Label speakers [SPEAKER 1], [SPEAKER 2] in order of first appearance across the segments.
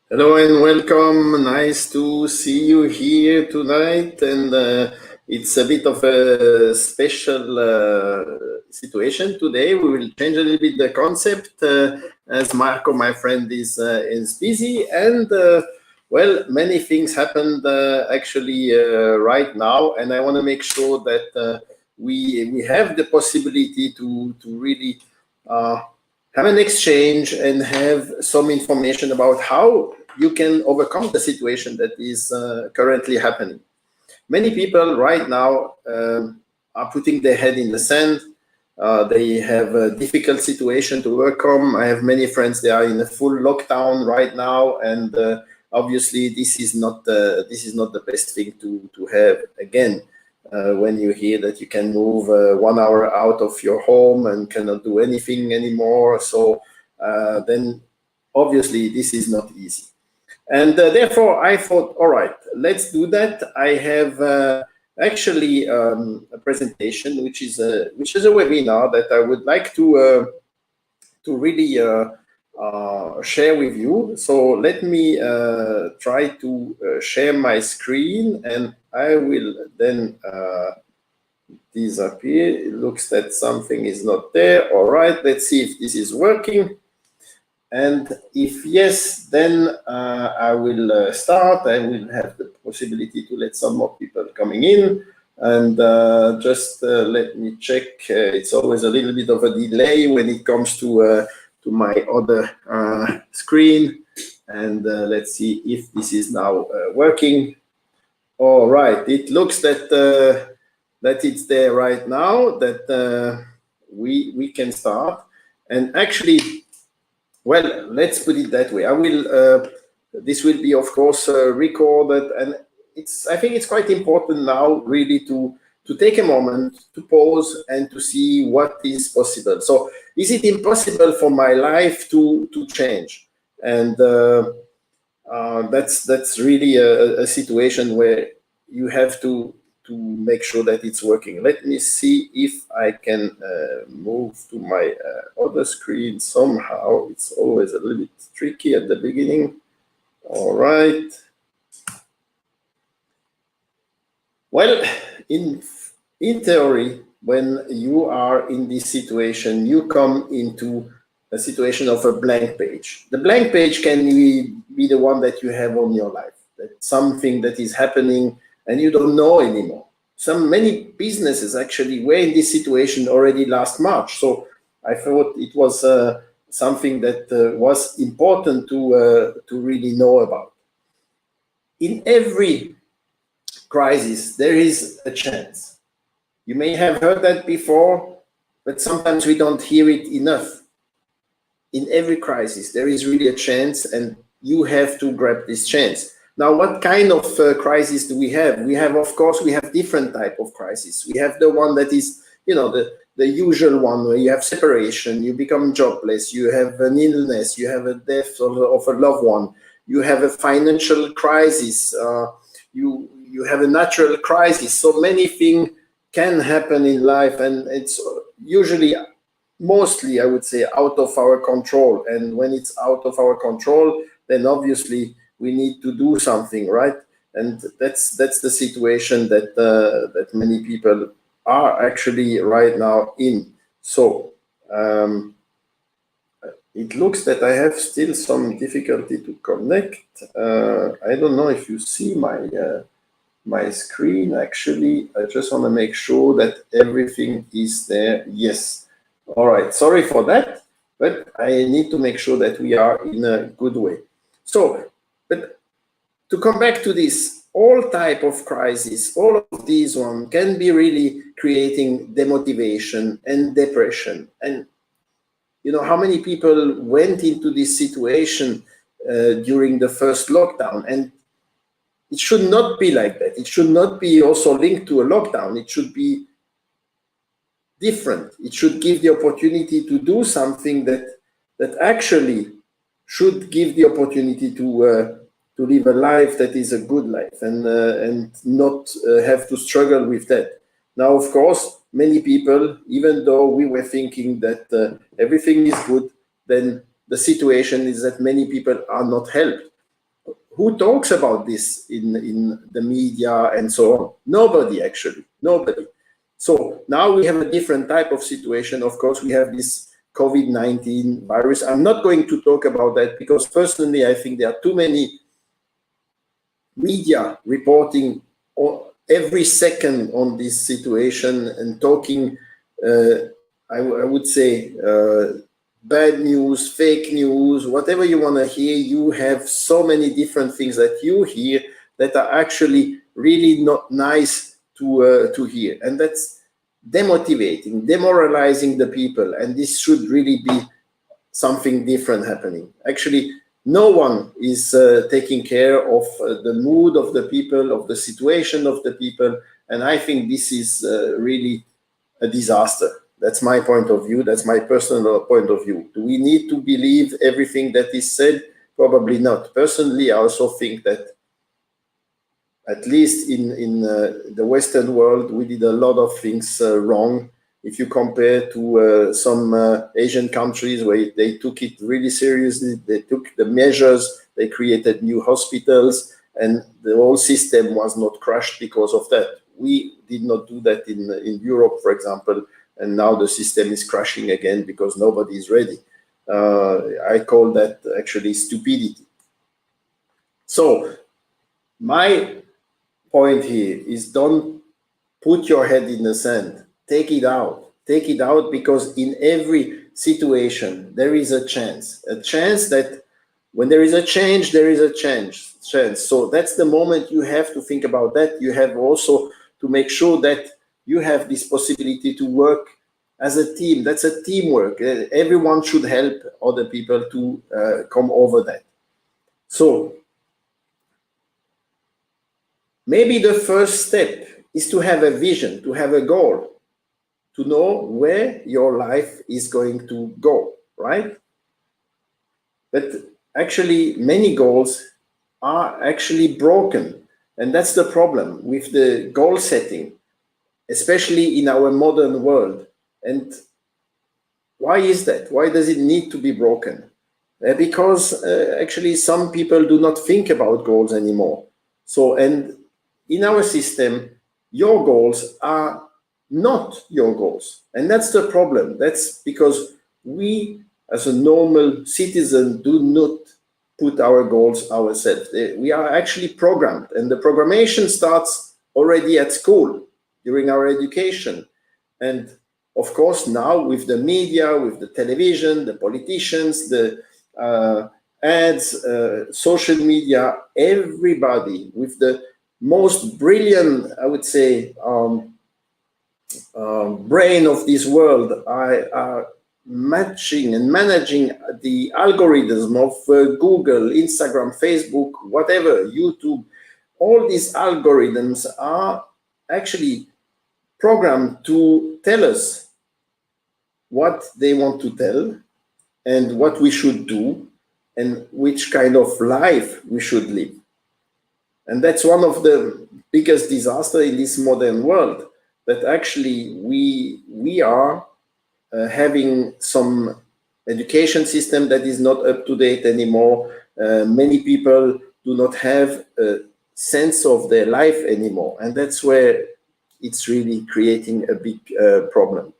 [SPEAKER 1] Hello and welcome. Nice to see you here tonight. And it's a bit of a special situation today. We will change a little bit the concept as Marco, my friend, is busy. And well, many things happened actually right now, and I want to make sure that we have the possibility to really. Have an exchange and have some information about how you can overcome the situation that is currently happening. Many people right now are putting their head in the sand. They have a difficult situation to overcome. I have many friends. They are in a full lockdown right now, and obviously, this is not the best thing to have again. When you hear that you can move 1 hour out of your home and cannot do anything anymore, so then obviously this is not easy. And therefore, I thought, all right, let's do that. I have actually a presentation, which is a webinar that I would like to really share with you. So let me try to share my screen, and I will then disappear. It looks that something is not there. All right, let's see if this is working. And if yes, then I will start. I will have the possibility to let some more people coming in. And just let me check. It's always a little bit of a delay when it comes to my other screen. And let's see if this is now working. All right. It looks that it's there right now. That we can start. And actually, well, let's put it that way. I will. This will be, of course, recorded, and I think it's quite important now, really, to take a moment to pause and to see what is possible. So, is it impossible for my life to change? And that's really a situation where you have to make sure that it's working. Let me see if I can move to my other screen somehow. It's always a little bit tricky at the beginning. All right. Well, in theory, when you are in this situation, you come into a situation of a blank page. The blank page can be the one that you have on your life. That's something that is happening and you don't know anymore. Many businesses actually were in this situation already last March. So I thought it was something that was important to really know about. In every crisis, there is a chance. You may have heard that before, but sometimes we don't hear it enough. In every crisis, there is really a chance, and you have to grab this chance. Now, what kind of crisis do we have? We have, of course, we have different type of crisis. We have the one that is, the usual one where you have separation, you become jobless, you have an illness, you have a death of a loved one, you have a financial crisis, you have a natural crisis. So many things can happen in life, and it's usually mostly, I would say, out of our control. And when it's out of our control, then obviously we need to do something, right? And that's the situation that many people are actually right now in. So it looks that I have still some difficulty to connect. I don't know if you see my screen. Actually, I just want to make sure that everything is there. Yes. All right. Sorry for that, but I need to make sure that we are in a good way. So, but to come back to this, all type of crisis, all of these one can be really creating demotivation and depression. And how many people went into this situation during the first lockdown? And it should not be like that. It should not be also linked to a lockdown. It should be different. It should give the opportunity to do something that actually should give the opportunity to live a life that is a good life and not have to struggle with that. Now, of course, many people, even though we were thinking that everything is good, then the situation is that many people are not helped. who talks about this in the media and so on? Nobody, actually, nobody. So now we have a different type of situation. Of course, we have this COVID-19 virus. I'm not going to talk about that because personally, I think there are too many media reporting every second on this situation and talking, I would say, bad news, fake news, whatever you want to hear. You have so many different things that you hear that are actually really not nice to hear, and that's demotivating, demoralizing the people. And this should really be something different happening. Actually, no one is taking care of the mood of the people, of the situation of the people, and I think this is really a disaster. That's my point of view. That's my personal point of view. Do we need to believe everything that is said? Probably not. Personally, I also think that at least in the Western world, we did a lot of things wrong. If you compare to some Asian countries where they took it really seriously, they took the measures, they created new hospitals, and the whole system was not crushed because of that. We did not do that in Europe, for example, and now the system is crashing again because nobody is ready. I call that actually stupidity. So my point here is, don't put your head in the sand. Take it out. Take it out, because in every situation there is a chance that when there is a change, there is a chance. So that's the moment you have to think about that. You have also to make sure that you have this possibility to work as a team. That's a teamwork. Everyone should help other people to come over that. So maybe the first step is to have a vision, to have a goal, to know where your life is going to go, right? But actually, many goals are actually broken. And that's the problem with the goal setting, especially in our modern world. And why is that? Why does it need to be broken? Because actually some people do not think about goals anymore. So, and in our system, your goals are not your goals. And that's the problem. That's because we, as a normal citizen, do not put our goals ourselves. We are actually programmed, and the programmation starts already at school, during our education. And of course, now with the media, with the television, the politicians, the ads, social media, everybody with the most brilliant, I would say, brain of this world are matching and managing the algorithm of Google, Instagram, Facebook, whatever, YouTube. All these algorithms are actually programmed to tell us what they want to tell and what we should do and which kind of life we should live. And that's one of the biggest disasters in this modern world, that actually we are having some education system that is not up to date anymore. Many people do not have a sense of their life anymore, and that's where it's really creating a big problem.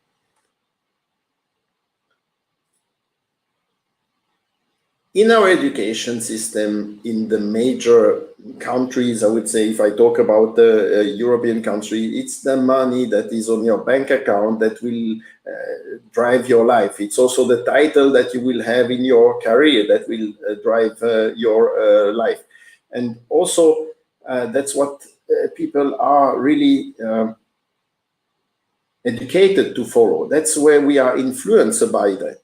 [SPEAKER 1] In our education system, in the major countries, I would say, if I talk about the European country, it's the money that is on your bank account that will drive your life. It's also the title that you will have in your career that will drive your life. And also, that's what people are really educated to follow. That's where we are influenced by that.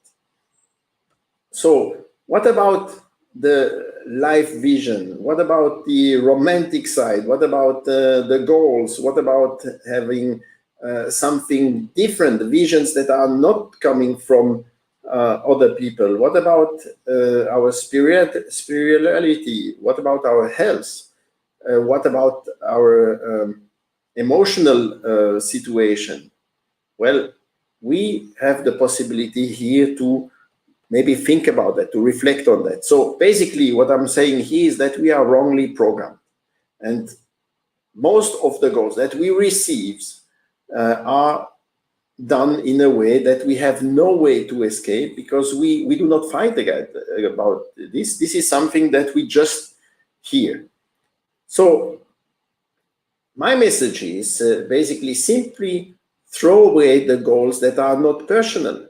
[SPEAKER 1] So, what about the life vision? What about the romantic side? What about the goals? What about having something different, visions that are not coming from other people? What about our spirituality? What about our health? What about our emotional situation? Well, we have the possibility here to maybe think about that, to reflect on that. So basically what I'm saying here is that we are wrongly programmed, and most of the goals that we receive are done in a way that we have no way to escape, because we do not fight about this. This is something that we just hear. So my message is basically simply throw away the goals that are not personal.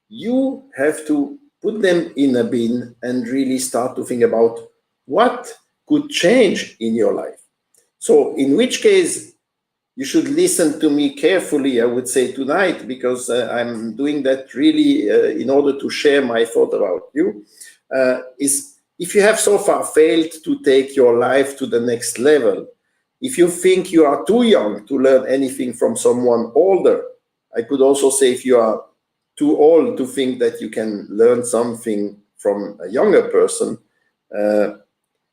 [SPEAKER 1] You have to put them in a bin and really start to think about what could change in your life. So in which case, you should listen to me carefully, I would say, tonight, because I'm doing that really in order to share my thought about you, is if you have so far failed to take your life to the next level, if you think you are too young to learn anything from someone older, I could also say if you are too old to think that you can learn something from a younger person,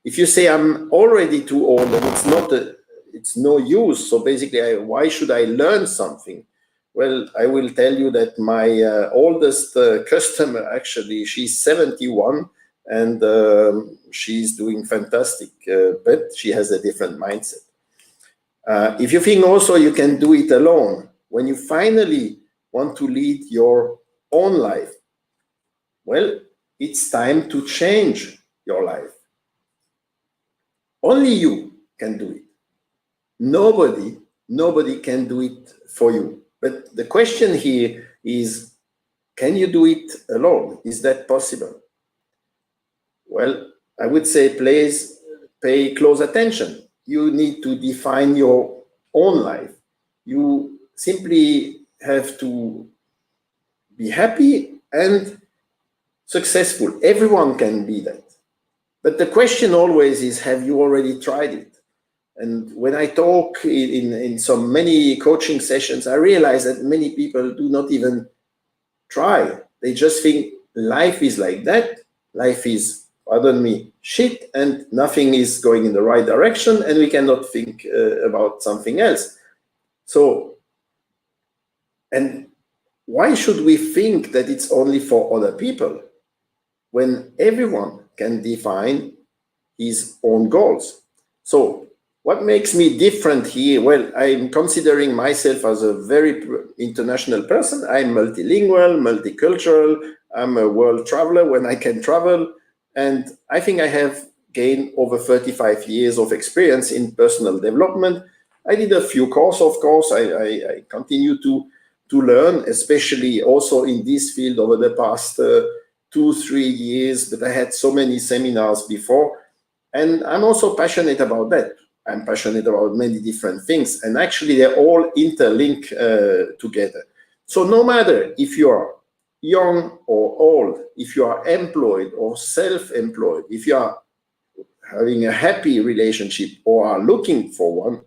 [SPEAKER 1] if you say I'm already too old and it's no use, so basically why should I learn something? Well, I will tell you that my oldest customer, actually, she's 71, and she's doing fantastic, but she has a different mindset. If you think also you can do it alone, when you finally want to lead your own life, well, it's time to change your life. Only you can do it. Nobody can do it for you. But the question here is, can you do it alone? Is that possible? Well, I would say please pay close attention. You need to define your own life. You simply have to be happy and successful. Everyone can be that. But the question always is, have you already tried it? And when I talk in so many coaching sessions, I realize that many people do not even try. They just think life is like that. Life is, pardon me, shit, and nothing is going in the right direction, and we cannot think about something else. So, and why should we think that it's only for other people when everyone can define his own goals? So what makes me different here? Well, I'm considering myself as a very international person. I'm multilingual, multicultural. I'm a world traveler when I can travel. And I think I have gained over 35 years of experience in personal development. I did a few courses, of course. I continue to learn, especially also in this field over the past 2-3 years. But I had so many seminars before. And I'm also passionate about that. I'm passionate about many different things, and actually they're all interlinked together. So no matter if you are young or old, if you are employed or self-employed, if you are having a happy relationship or are looking for one,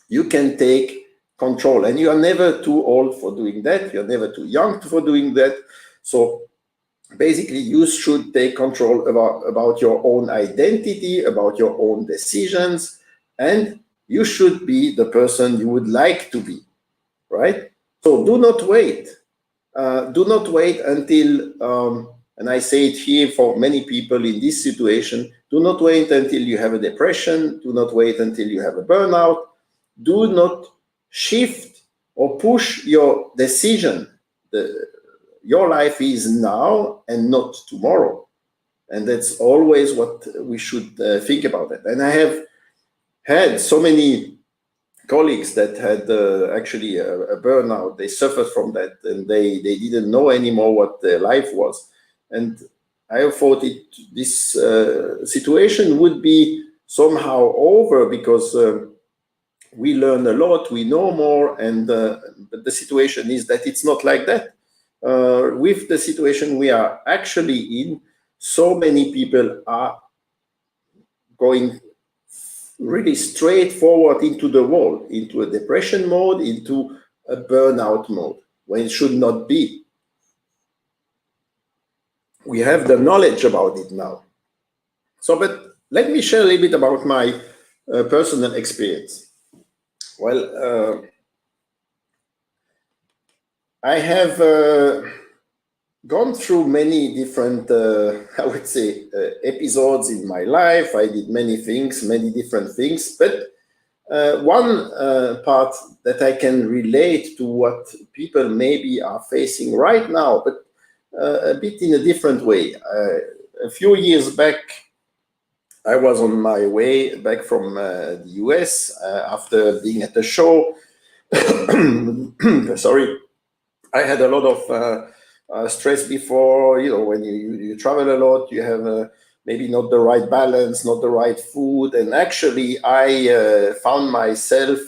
[SPEAKER 1] you can take control. And you are never too old for doing that. You're never too young for doing that. So basically, you should take control about your own identity, about your own decisions, and you should be the person you would like to be, right? So do not wait. Do not wait until, and I say it here for many people in this situation, do not wait until you have a depression. Do not wait until you have a burnout. Do not shift or push your decision. Your life is now and not tomorrow. And that's always what we should think about it. And I have had so many colleagues that had actually a burnout. They suffered from that, and they didn't know anymore what their life was. And I thought this situation would be somehow over, because we learn a lot, we know more, and but the situation is that it's not like that. With the situation we are actually in, so many people are going really straight forward into the wall, into a depression mode, into a burnout mode, when it should not be. We have the knowledge about it now. So, but let me share a little bit about my personal experience. Well, I have gone through many different, I would say, episodes in my life. I did many things, many different things, but one part that I can relate to what people maybe are facing right now, but a bit in a different way. A few years back, I was on my way back from the US after being at a show. Sorry, I had a lot of stress before. You know, when you travel a lot, you have maybe not the right balance, not the right food, and actually, I found myself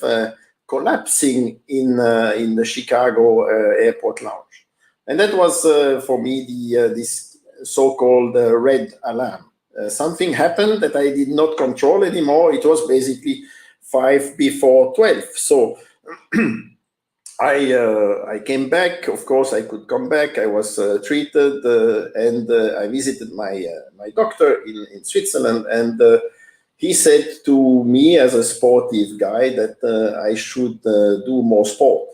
[SPEAKER 1] collapsing in the Chicago airport lounge, and that was for me the this so-called red alarm. Something happened that I did not control anymore. It was basically 5 before 12. So I came back. Of course, I could come back. I was treated, and I visited my doctor in Switzerland, and he said to me as a sportive guy that I should do more sport.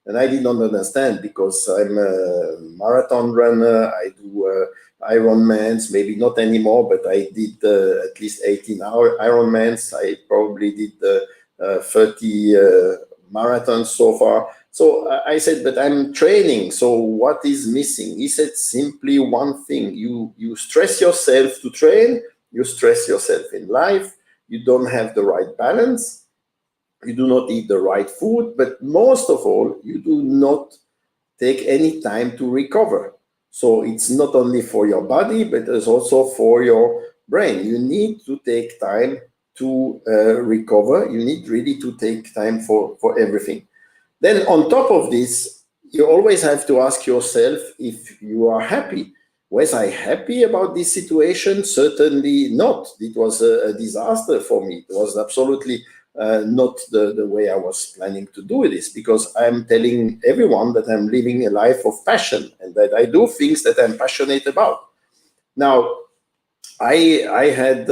[SPEAKER 1] And I did not understand because I'm a marathon runner. I do Ironmans, maybe not anymore, but I did at least 18-hour Ironmans. I probably did 30 marathons so far. So I said, but I'm training. So what is missing? He said simply one thing: you stress yourself to train, you stress yourself in life, you don't have the right balance, you do not eat the right food, but most of all, you do not take any time to recover. So it's not only for your body, but it's also for your brain. You need to take time to recover. You need really to take time for everything. Then on top of this, you always have to ask yourself if you are happy. Was I happy about this situation? Certainly not. It was a disaster for me. It was absolutely not the way I was planning to do this, because I'm telling everyone that I'm living a life of passion and that I do things that I'm passionate about. Now, I had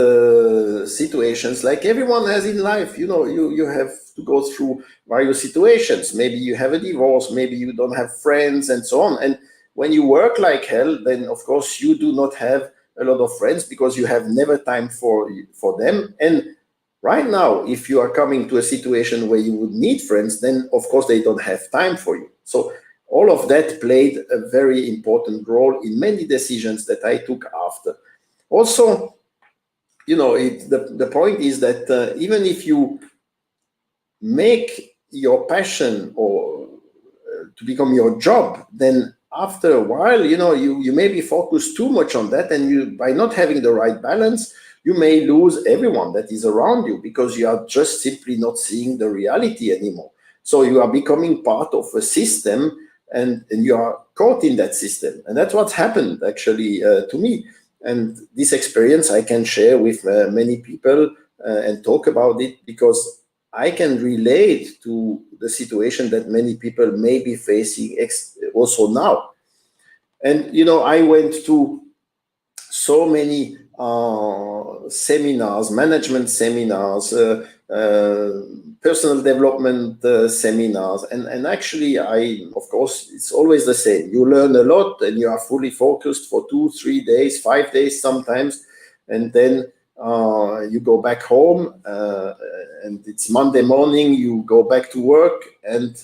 [SPEAKER 1] situations like everyone has in life. You know, you have to go through various situations. Maybe you have a divorce, maybe you don't have friends, and so on. And when you work like hell, then of course you do not have a lot of friends because you have never time for them. And right now, if you are coming to a situation where you would need friends, then of course they don't have time for you. So all of that played a very important role in many decisions that I took after. Also, you know, the point is that even if you make your passion or to become your job, then after a while, you know, you may be focused too much on that, and you, by not having the right balance, you may lose everyone that is around you because you are just simply not seeing the reality anymore. So you are becoming part of a system, and you are caught in that system. And that's what's happened actually to me. And this experience I can share with many people and talk about it because I can relate to the situation that many people may be facing also now. And, you know, I went to so many seminars, management seminars, personal development seminars. And actually, of course, it's always the same. You learn a lot and you are fully focused for 2, 3 days, 5 days sometimes. And then you go back home and it's Monday morning, you go back to work. And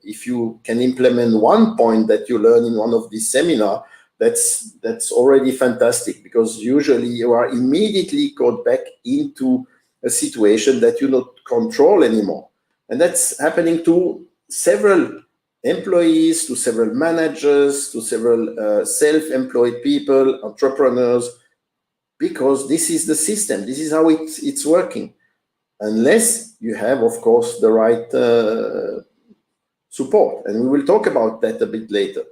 [SPEAKER 1] if you can implement one point that you learn in one of these seminars, that's already fantastic, because usually you are immediately got back into a situation that you not control anymore. And that's happening to several employees, to several managers, to several self-employed people, entrepreneurs, because this is the system. This is how it's working. Unless you have, of course, the right support. And we will talk about that a bit later.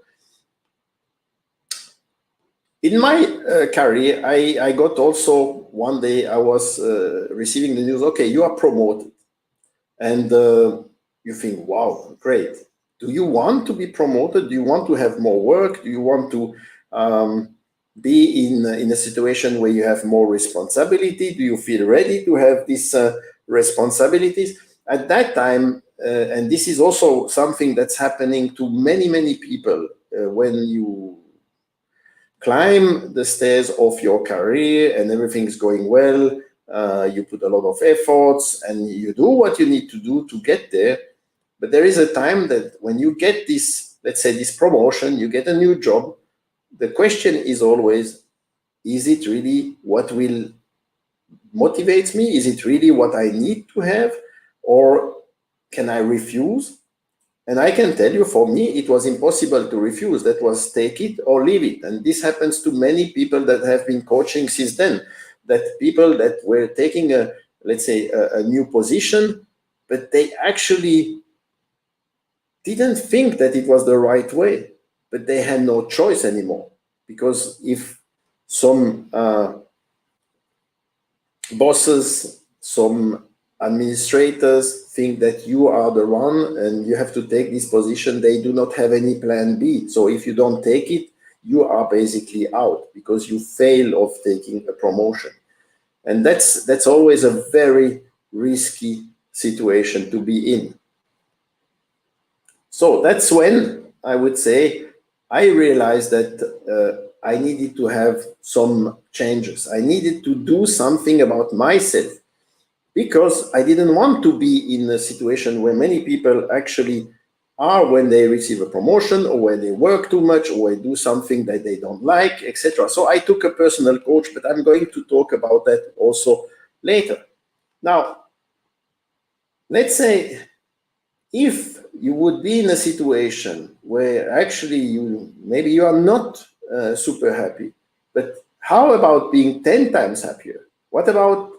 [SPEAKER 1] In my career, I got also, one day I was receiving the news, okay, you are promoted. And you think, wow, great. Do you want to be promoted? Do you want to have more work? Do you want to be in a situation where you have more responsibility? Do you feel ready to have these responsibilities? At that time, and this is also something that's happening to many, many people when you climb the stairs of your career and everything's going well, you put a lot of efforts and you do what you need to do to get there. But there is a time that when you get this, let's say this promotion, you get a new job, the question is always, is it really what will motivate me? Is it really what I need to have? Or can I refuse? And I can tell you, for me, it was impossible to refuse. That was take it or leave it. And this happens to many people that have been coaching since then, that people that were taking a, let's say, a new position, but they actually didn't think that it was the right way, but they had no choice anymore. Because if some bosses, some administrators think that you are the one and you have to take this position, they do not have any plan B. So if you don't take it, you are basically out because you fail of taking a promotion. And that's always a very risky situation to be in. So that's when I would say I realized that I needed to have some changes. I needed to do something about myself, because I didn't want to be in a situation where many people actually are when they receive a promotion, or when they work too much, or they do something that they don't like, etc. So I took a personal coach, but I'm going to talk about that also later. Now, let's say if you would be in a situation where actually maybe you are not super happy, but how about being 10 times happier? What about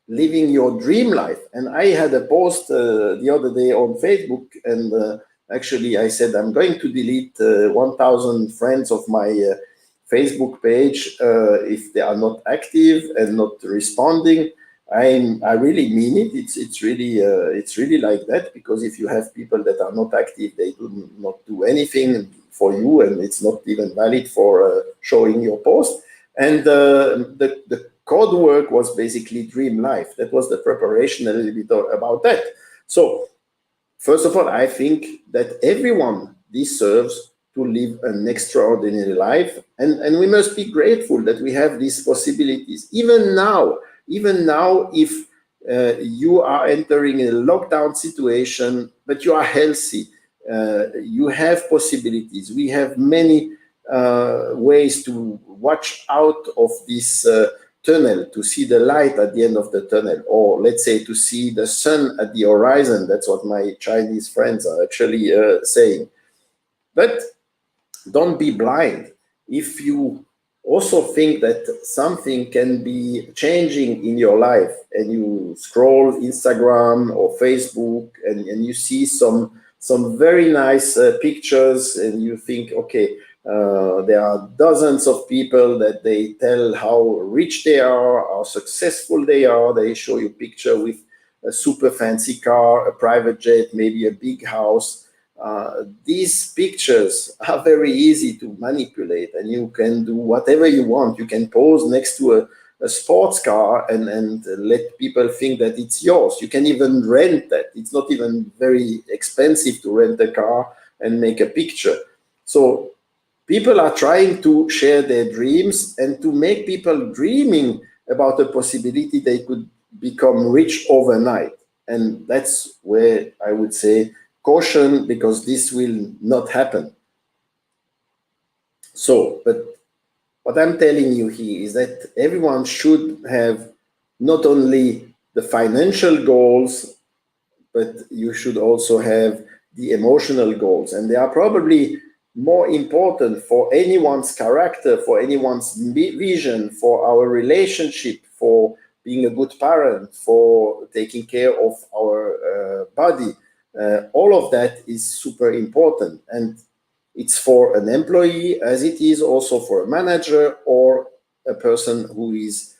[SPEAKER 1] living your dream life? And I had a post the other day on Facebook, and actually I said I'm going to delete 1,000 friends of my Facebook page if they are not active and not responding. I really mean it. It's really like that, because if you have people that are not active, they do not do anything for you, and it's not even valid for showing your post. And the code work was basically dream life. That was the preparation a little bit about that. So first of all, I think that everyone deserves to live an extraordinary life, and we must be grateful that we have these possibilities. Even now, if you are entering a lockdown situation, but you are healthy, you have possibilities. We have many ways to watch out of this tunnel, to see the light at the end of the tunnel, or let's say to see the sun at the horizon. That's what my Chinese friends are actually saying. But don't be blind. If you also think that something can be changing in your life, and you scroll Instagram or Facebook, and you see some very nice pictures, and you think, okay, there are dozens of people that they tell how rich they are, how successful they are. They show you a picture with a super fancy car, a private jet, maybe a big house. These pictures are very easy to manipulate, and you can do whatever you want. You can pose next to a sports car and let people think that it's yours. You can even rent that. It's not even very expensive to rent a car and make a picture. So people are trying to share their dreams and to make people dreaming about the possibility they could become rich overnight. And that's where I would say caution, because this will not happen. So, but what I'm telling you here is that everyone should have not only the financial goals, but you should also have the emotional goals. And they are probably more important for anyone's character, for anyone's vision, for our relationship, for being a good parent, for taking care of our body. All of that is super important, and it's for an employee as it is also for a manager or a person who is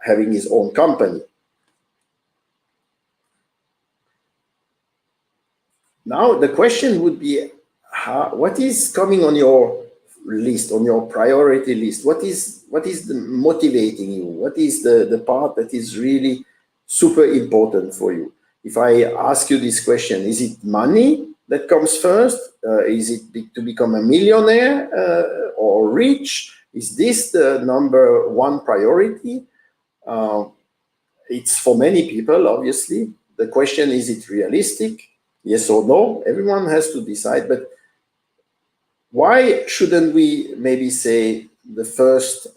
[SPEAKER 1] having his own company. Now the question would be, what is coming on your list, on your priority list? What is the motivating you? What is the part that is really super important for you? If I ask you this question, is it money that comes first? Is it to become a millionaire? or rich? Is this the number one priority? It's for many people, obviously. The question, is it realistic? Yes or no? Everyone has to decide. But why shouldn't we maybe say the first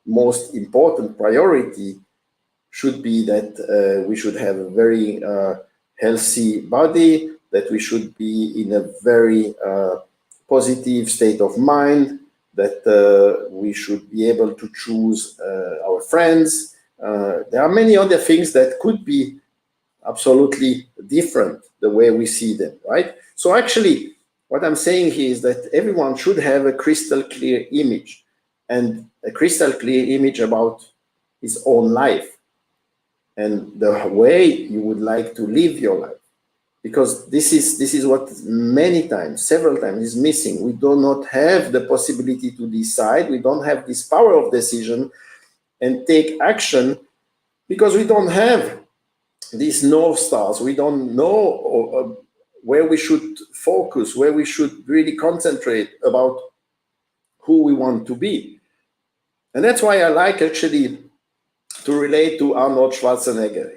[SPEAKER 1] most important priority should be that we should have a very healthy body, that we should be in a very positive state of mind, that we should be able to choose our friends. There are many other things that could be absolutely different the way we see them, right? So actually, what I'm saying here is that everyone should have a crystal clear image, and a crystal clear image about his own life and the way you would like to live your life. Because this is what many times, several times, is missing. We do not have the possibility to decide. We don't have this power of decision and take action because we don't have these North Stars. We don't know where we should focus, where we should really concentrate about who we want to be. And that's why I like actually to relate to Arnold Schwarzenegger.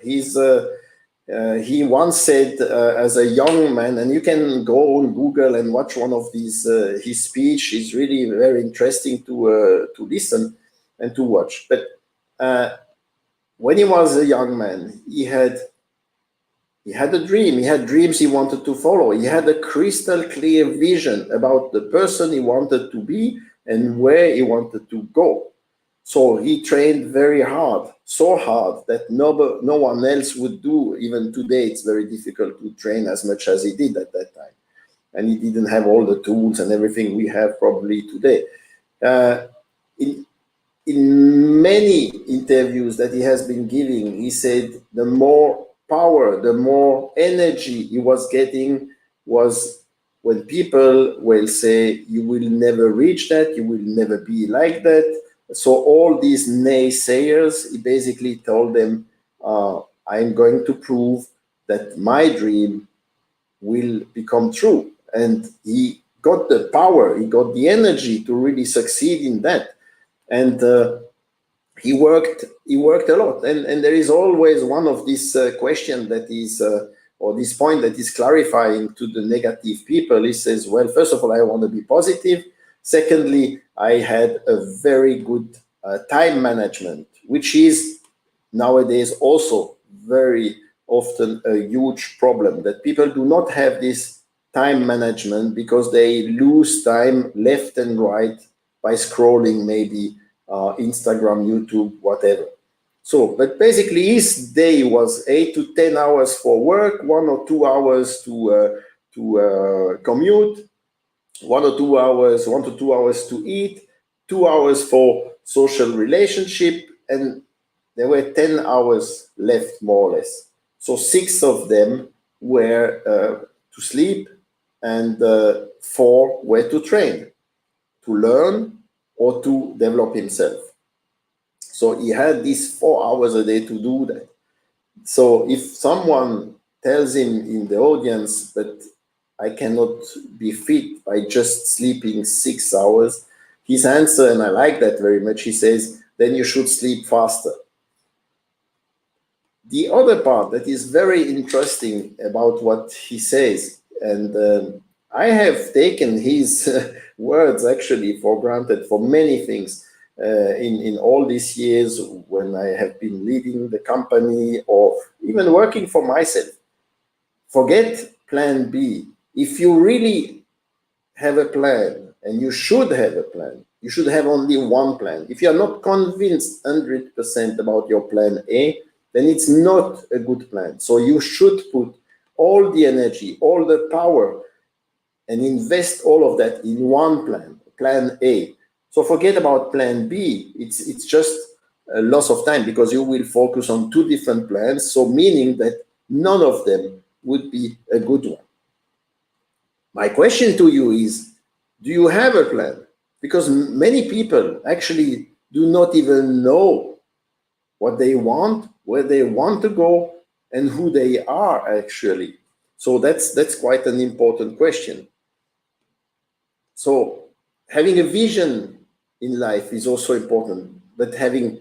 [SPEAKER 1] He once said as a young man, and you can go on Google and watch one of these, his speech is really very interesting to listen and to watch. But when he was a young man, he had a dream. He had dreams he wanted to follow. He had a crystal clear vision about the person he wanted to be and where he wanted to go. So he trained very hard, so hard that no one else would do. Even today, it's very difficult to train as much as he did at that time. And he didn't have all the tools and everything we have probably today. In many interviews that he has been giving, he said the more power, the more energy he was getting was when people will say, you will never reach that, you will never be like that. So all these naysayers, he basically told them, I'm going to prove that my dream will become true. And he got the power, he got the energy to really succeed in that. And he worked a lot. And there is always one of these question that is, or this point that is clarifying to the negative people. He says, well, first of all, I want to be positive. Secondly, I had a very good time management, which is nowadays also very often a huge problem, that people do not have this time management because they lose time left and right by scrolling maybe Instagram, YouTube, whatever. So, but basically his day was 8 to 10 hours for work, 1 or 2 hours to commute, 1 or 2 hours, 1 to 2 hours to eat, 2 hours for social relationship, and there were 10 hours left, more or less. So 6 of them were to sleep, and 4 were to train, to learn, or to develop himself. So he had these 4 hours a day to do that. So if someone tells him in the audience that I cannot be fit by just sleeping 6 hours, his answer, and I like that very much, he says, then you should sleep faster. The other part that is very interesting about what he says, and I have taken his words actually for granted for many things in all these years when I have been leading the company or even working for myself. Forget plan B. If you really have a plan, and you should have a plan, you should have only one plan. If you are not convinced 100% about your plan A, then it's not a good plan. So you should put all the energy, all the power, and invest all of that in one plan, plan A. So forget about plan B. It's just a loss of time because you will focus on 2 different plans. So meaning that none of them would be a good one. My question to you is, do you have a plan? Because many people actually do not even know what they want, where they want to go, and who they are actually. So that's quite an important question. So having a vision in life is also important, but having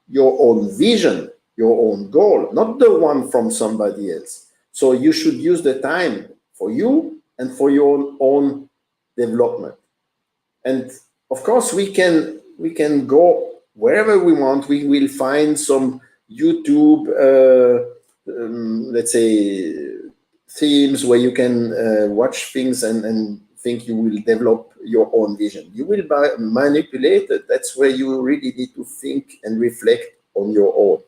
[SPEAKER 1] your own vision, your own goal, not the one from somebody else. So you should use the time for you and for your own development. And of course, we can go wherever we want. We will find some YouTube, let's say, themes where you can watch things and think you will develop your own vision. You will be manipulated. That's where you really need to think and reflect on your own.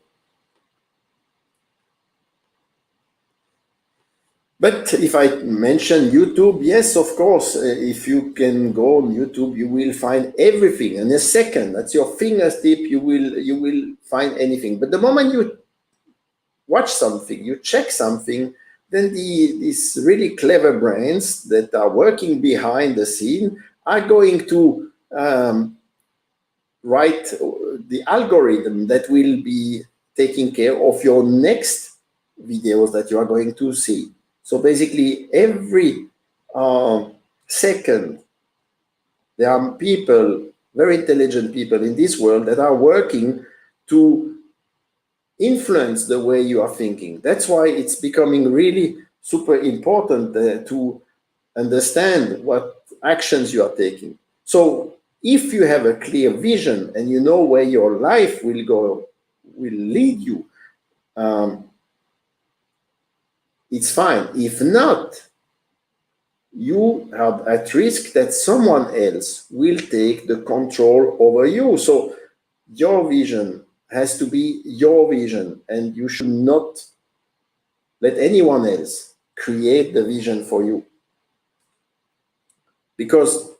[SPEAKER 1] But if I mention YouTube, yes, of course, if you can go on YouTube, you will find everything in a second. That's your fingertip. You will find anything. But the moment you watch something, you check something, then these really clever brains that are working behind the scene are going to write the algorithm that will be taking care of your next videos that you are going to see. So basically, every second, there are people, very intelligent people in this world that are working to influence the way you are thinking. That's why it's becoming really super important to understand what actions you are taking. So if you have a clear vision and you know where your life will go, will lead you, it's fine. If not, you are at risk that someone else will take the control over you. So your vision has to be your vision, and you should not let anyone else create the vision for you. Because,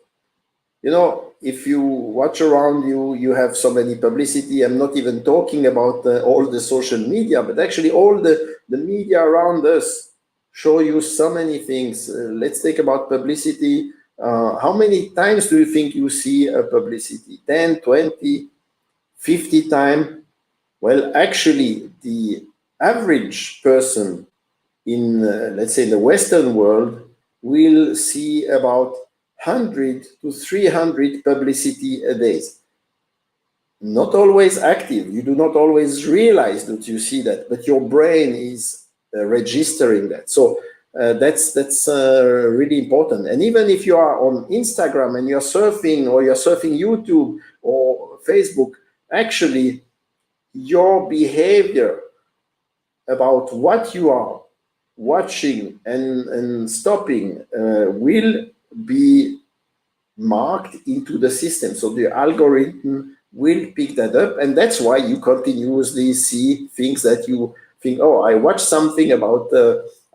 [SPEAKER 1] if you watch around you, you have so many publicity. I'm not even talking about all the social media, but actually all the media around us show you so many things. Let's take about publicity. How many times do you think you see a publicity? 10, 20, 50 times? Well, actually, the average person in, let's say, the Western world will see about 100 to 300 publicity a day. Not always active. You do not always realize that you see that, but your brain is registering that. So that's really important. And even if you are on Instagram and you're surfing, or you're surfing YouTube or Facebook, actually your behavior about what you are watching and stopping will be marked into the system. So the algorithm will pick that up, and that's why you continuously see things that you think, oh, I watched something about,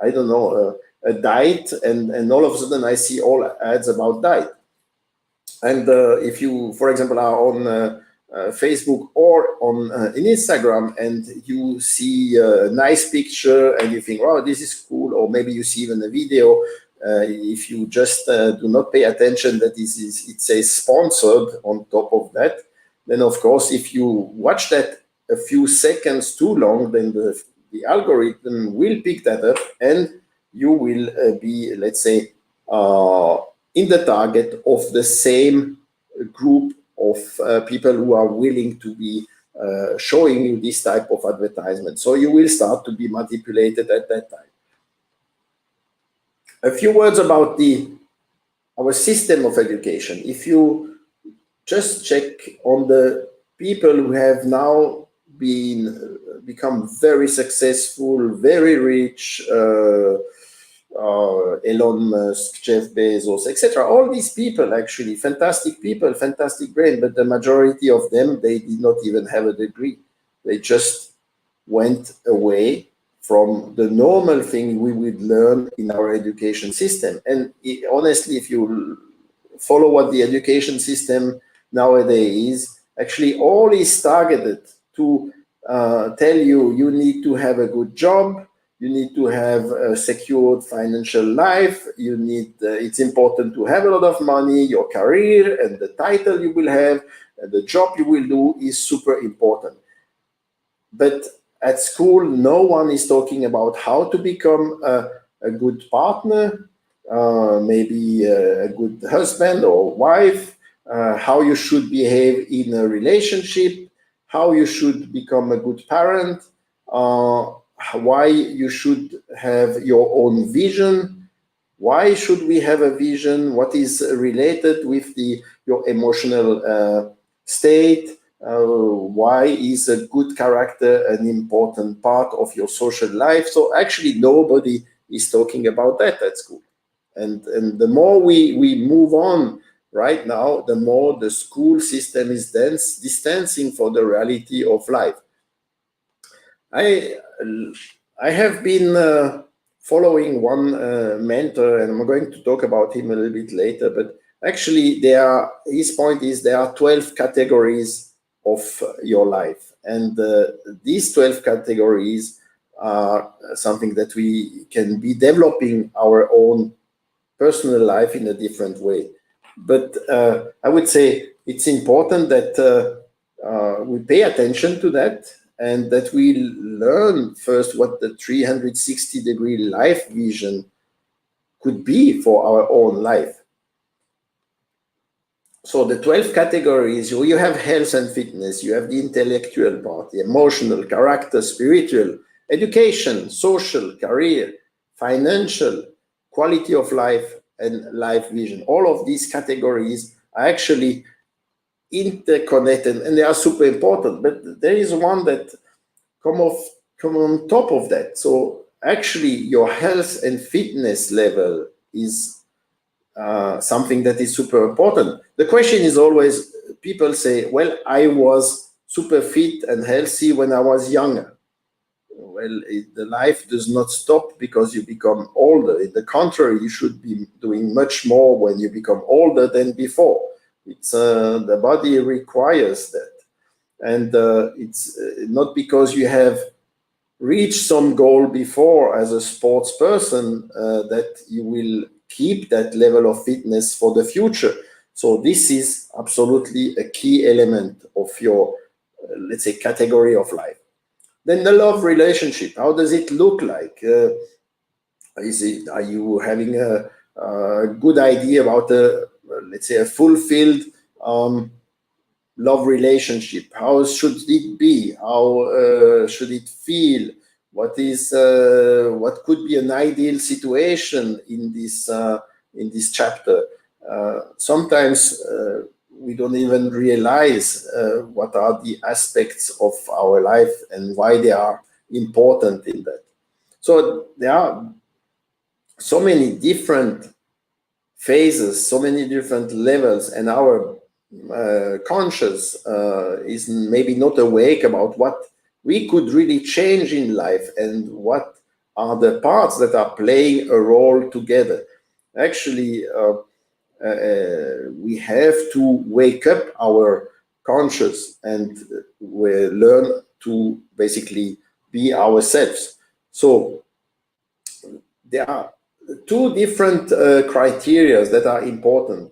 [SPEAKER 1] I don't know, a diet, and all of a sudden I see all ads about diet. And if you, for example, are on Facebook or on in Instagram, and you see a nice picture and you think, wow, this is cool, or maybe you see even a video, if you just do not pay attention that it says sponsored on top of that, then of course, if you watch that a few seconds too long, then the algorithm will pick that up, and you will be, let's say, in the target of the same group of people who are willing to be showing you this type of advertisement. So you will start to be manipulated at that time. A few words about our system of education. If you just check on the people who have now become very successful, very rich, Elon Musk, Jeff Bezos, etc. All these people, actually, fantastic people, fantastic brain, but the majority of them, they did not even have a degree. They just went away from the normal thing we would learn in our education system. And honestly, if you follow what the education system nowadays is, actually all is targeted to tell you need to have a good job, you need to have a secured financial life, it's important to have a lot of money, your career and the title you will have, and the job you will do is super important. But at school, no one is talking about how to become a good partner, maybe a good husband or wife, how you should behave in a relationship, how you should become a good parent, why you should have your own vision, why should we have a vision, what is related with your emotional state, why is a good character an important part of your social life. So actually nobody is talking about that at school. And the more we move on right now, the more the school system is distancing for the reality of life. I I have been following one mentor, and I'm going to talk about him a little bit later. But actually, his point is there are 12 categories of your life, and these 12 categories are something that we can be developing our own personal life in a different way. But I would say it's important that we pay attention to that, and that we learn first what the 360-degree life vision could be for our own life. So the 12 categories, you have health and fitness, you have the intellectual part, the emotional, character, spiritual, education, social, career, financial, quality of life, and life vision. All of these categories are actually interconnected, and they are super important. But there is one that come on top of that. So actually, your health and fitness level is something that is super important. The question is always, people say, well, I was super fit and healthy when I was younger. Well, the life does not stop because you become older. In the contrary, you should be doing much more when you become older than before. It's the body requires that. And it's not because you have reached some goal before as a sports person that you will keep that level of fitness for the future. So this is absolutely a key element of your, let's say, category of life. Then the love relationship, how does it look like? Are you having a good idea about let's say, a fulfilled love relationship? How should it be? How should it feel? What could be an ideal situation in this chapter? Sometimes we don't even realize what are the aspects of our life and why they are important in that. So there are so many different phases, so many different levels, and our conscious is maybe not awake about what we could really change in life and what are the parts that are playing a role together. Actually, we have to wake up our conscious and we learn to basically be ourselves. So there are two different criteria that are important,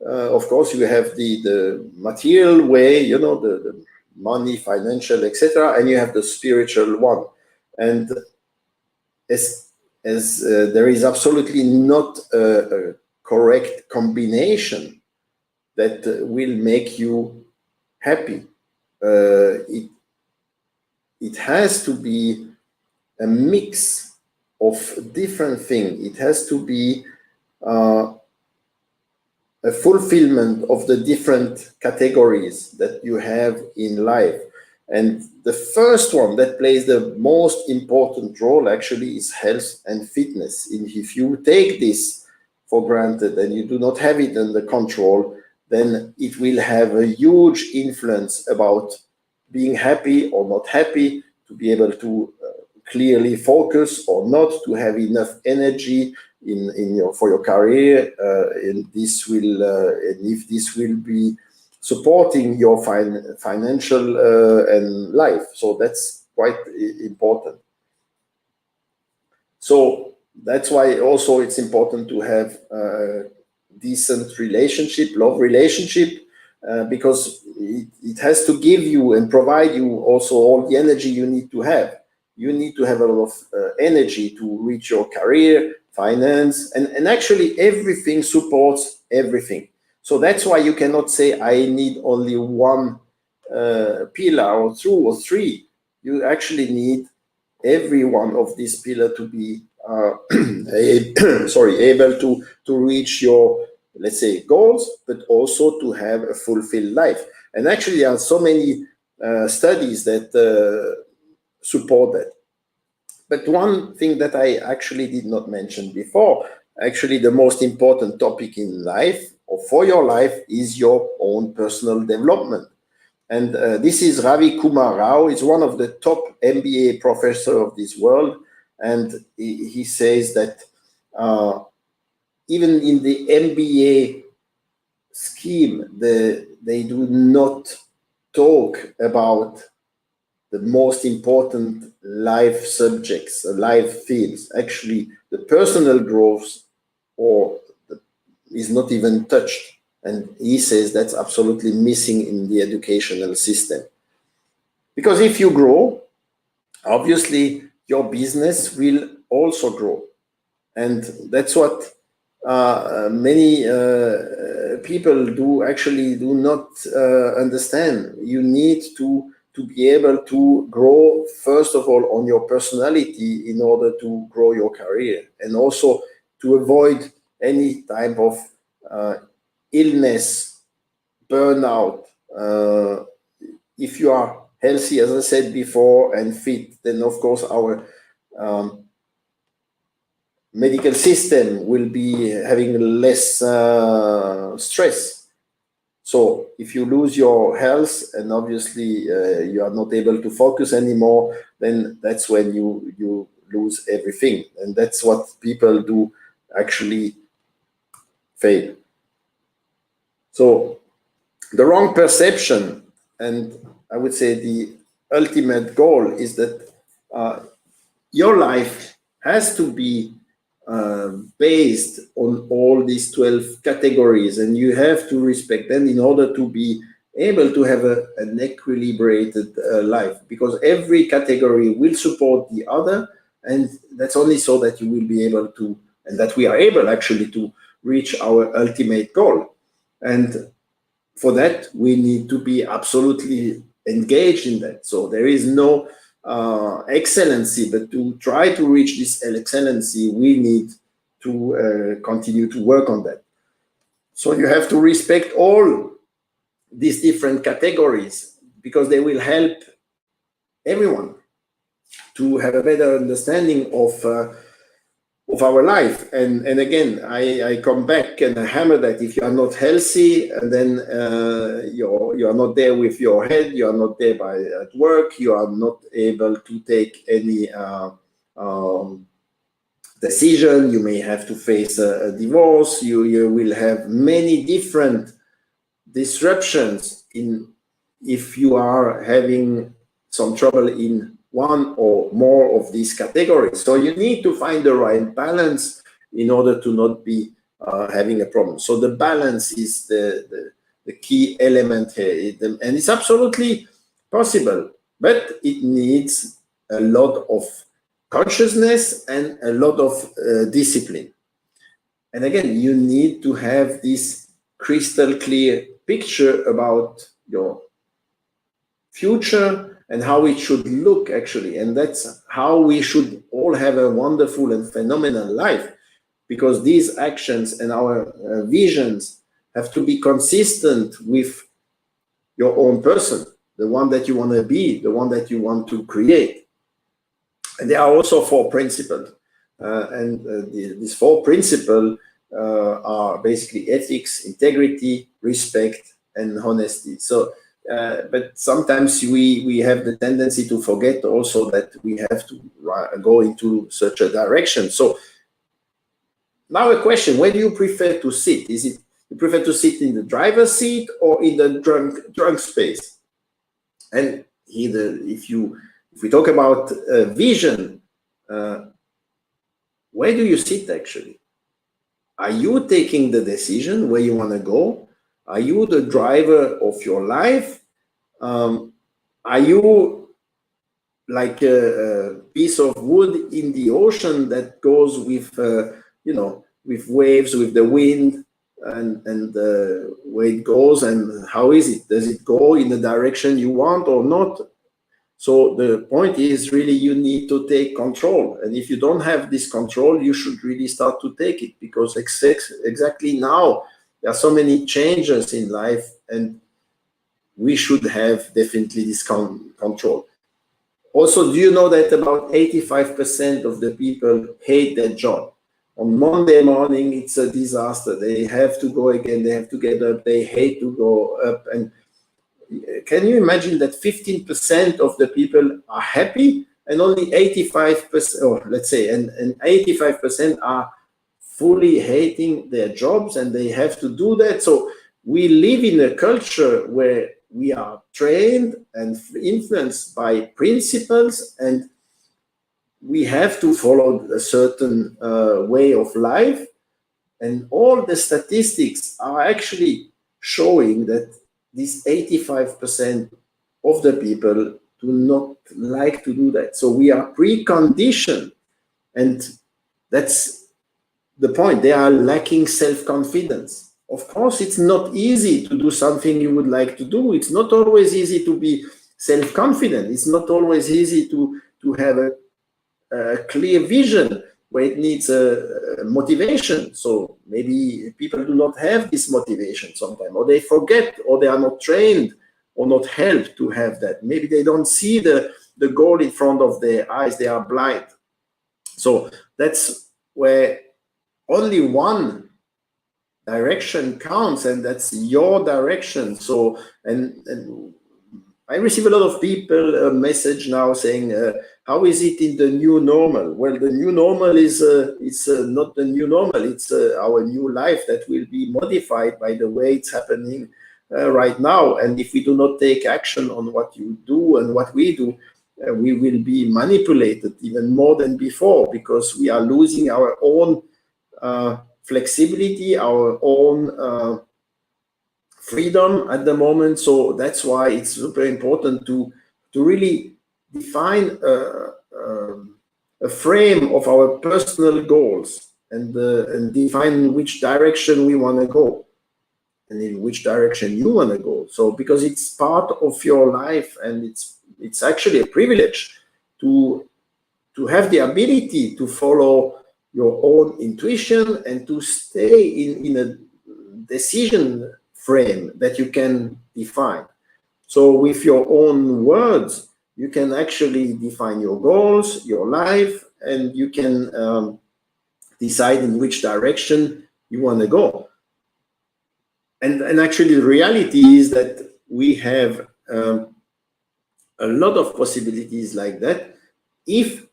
[SPEAKER 1] of course you have the material way, the money, financial, etc., and you have the spiritual one. And as there is absolutely not a correct combination that will make you happy. It has to be a mix of different things. It has to be a fulfillment of the different categories that you have in life. And the first one that plays the most important role actually is health and fitness. And if you take this for granted and you do not have it under control, then it will have a huge influence about being happy or not happy, to be able to clearly focus or not, to have enough energy for your career, and this will and if this will be supporting your financial and life. So that's quite important. So that's why also it's important to have a decent relationship, love relationship, because it has to give you and provide you also all the energy you need to have. You need to have a lot of energy to reach your career, finance, and actually everything supports everything. So that's why you cannot say I need only one pillar or two or three. You actually need every one of these pillars to be able to reach your, let's say, goals, but also to have a fulfilled life. And actually there are so many studies that support that. But one thing that I actually did not mention before, actually the most important topic in life or for your life is your own personal development. And this is Ravi Kumar Rao. He's one of the top MBA professors of this world. And he says that even in the MBA scheme, they do not talk about the most important life subjects, life fields. Actually, the personal growth is not even touched. And he says that's absolutely missing in the educational system. Because if you grow, obviously your business will also grow. And that's what many people do not understand. You need to be able to grow, first of all, on your personality in order to grow your career, and also to avoid any type of illness, burnout. If you are healthy, as I said before, and fit, then of course our medical system will be having less stress. So if you lose your health and obviously you are not able to focus anymore, then that's when you lose everything. And that's what people do actually fail. So the wrong perception, and I would say the ultimate goal, is that your life has to be based on all these 12 categories, and you have to respect them in order to be able to have an equilibrated life, because every category will support the other, and that's only so that you will be able to, and that we are able actually to reach our ultimate goal. And for that, we need to be absolutely engaged in that. So there is no excellency, but to try to reach this excellency, we need to continue to work on that. So you have to respect all these different categories, because they will help everyone to have a better understanding of our life. And again, I come back and I hammer that if you are not healthy, and then you are not there with your head, you are not there at work, you are not able to take any decision, you may have to face a divorce, you will have many different disruptions if you are having some trouble in one or more of these categories. So you need to find the right balance in order to not be having a problem. So the balance is the key element here, and it's absolutely possible, but it needs a lot of consciousness and a lot of discipline. And again, you need to have this crystal clear picture about your future and how it should look actually. And that's how we should all have a wonderful and phenomenal life, because these actions and our visions have to be consistent with your own person, the one that you want to be, the one that you want to create. And there are also 4 principles. These 4 principles are basically ethics, integrity, respect, and honesty. So but sometimes we have the tendency to forget also that we have to go into such a direction. So now a question: where do you prefer to sit? Is it you prefer to sit in the driver's seat or in the drunk space? And either if we talk about vision, where do you sit actually? Are you taking the decision where you want to go? Are you the driver of your life? Are you like a piece of wood in the ocean that goes with, with waves, with the wind? and where it goes and how is it? Does it go in the direction you want or not? So the point is really you need to take control. And if you don't have this control, you should really start to take it, because exactly now there are so many changes in life, and we should have definitely this control. Also, do you know that about 85% of the people hate their job? On Monday morning, it's a disaster. They have to go again, they have to get up, they hate to go up. And can you imagine that 15% of the people are happy and only 85%, or let's say, and 85% are fully hating their jobs and they have to do that? So we live in a culture where we are trained and influenced by principles, and we have to follow a certain way of life. And all the statistics are actually showing that this 85% of the people do not like to do that. So we are preconditioned, and that's the point. They are lacking self-confidence. Of course, it's not easy to do something you would like to do. It's not always easy to be self-confident. It's not always easy to have a clear vision where it needs a motivation. So maybe people do not have this motivation sometimes, or they forget, or they are not trained or not helped to have that. Maybe they don't see the goal in front of their eyes. They are blind. So that's where only one direction counts, and that's your direction. So and I receive a lot of people a message now saying, how is it in the new normal? Well, the new normal is it's not the new normal. It's our new life that will be modified by the way it's happening right now. And if we do not take action on what you do and what we do, we will be manipulated even more than before, because we are losing our own flexibility, our own freedom at the moment. So that's why it's super important to really define a frame of our personal goals, and define which direction we want to go and in which direction you want to go. So because it's part of your life, and it's actually a privilege to have the ability to follow your own intuition and to stay in a decision frame that you can define. So with your own words, you can actually define your goals, your life, and you can decide in which direction you want to go. And actually the reality is that we have a lot of possibilities like that. If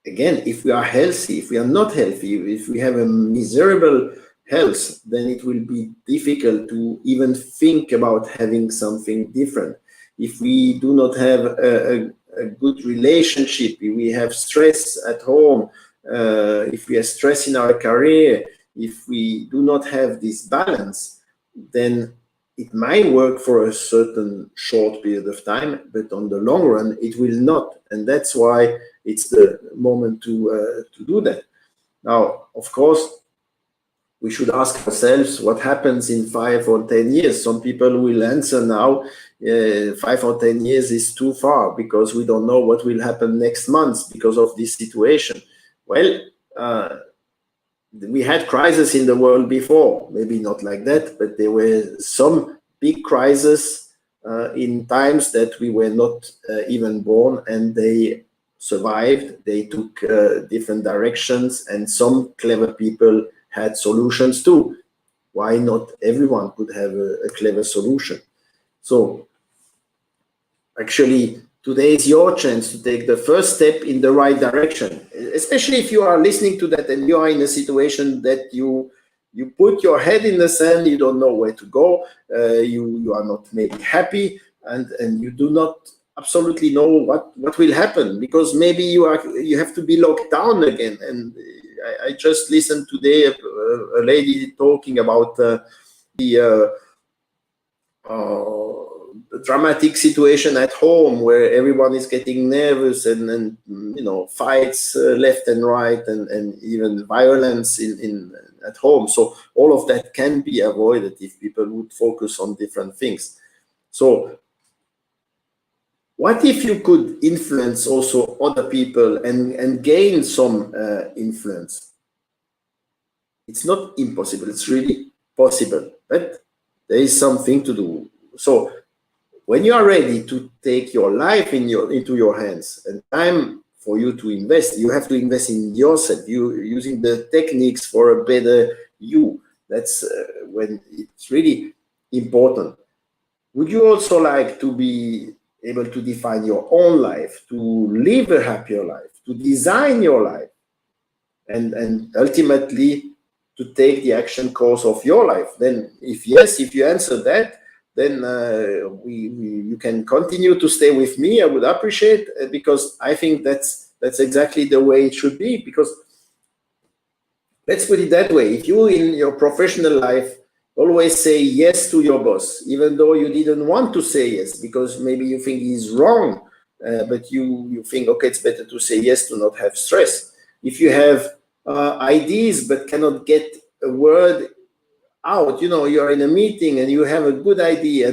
[SPEAKER 1] we are healthy. If we are not healthy, if we have a miserable health, then it will be difficult to even think about having something different. If we do not have a good relationship, if we have stress at home, if we have stress in our career, if we do not have this balance, then it might work for a certain short period of time, but on the long run, it will not. And that's why it's the moment to do that. Now, of course, we should ask ourselves what happens in 5 or 10 years. Some people will answer now, 5 or 10 years is too far because we don't know what will happen next month because of this situation. Well, we had crises in the world before, maybe not like that, but there were some big crises in times that we were not even born, and they survived. They took different directions, and some clever people had solutions too. Why not everyone could have a clever solution? So actually, today is your chance to take the first step in the right direction, especially if you are listening to that and you are in a situation that you put your head in the sand, you don't know where to go, you are not maybe happy, and you do not absolutely know what will happen, because maybe you have to be locked down again. And I just listened today a lady talking about the a dramatic situation at home where everyone is getting nervous and fights left and right and even violence in at home. So all of that can be avoided if people would focus on different things. So what if you could influence also other people and gain some influence? It's not impossible, it's really possible, but there is something to do. So when you are ready to take your life into your hands and time for you to invest, you have to invest in yourself, you using the techniques for a better you. That's when it's really important. Would you also like to be able to define your own life, to live a happier life, to design your life, and ultimately to take the action course of your life? Then if yes, if you answer that, then you can continue to stay with me. I would appreciate it, because I think that's exactly the way it should be. Because let's put it that way, if you in your professional life always say yes to your boss, even though you didn't want to say yes, because maybe you think he's wrong, but you think, okay, it's better to say yes to not have stress. If you have ideas but cannot get a word out, you're in a meeting and you have a good idea,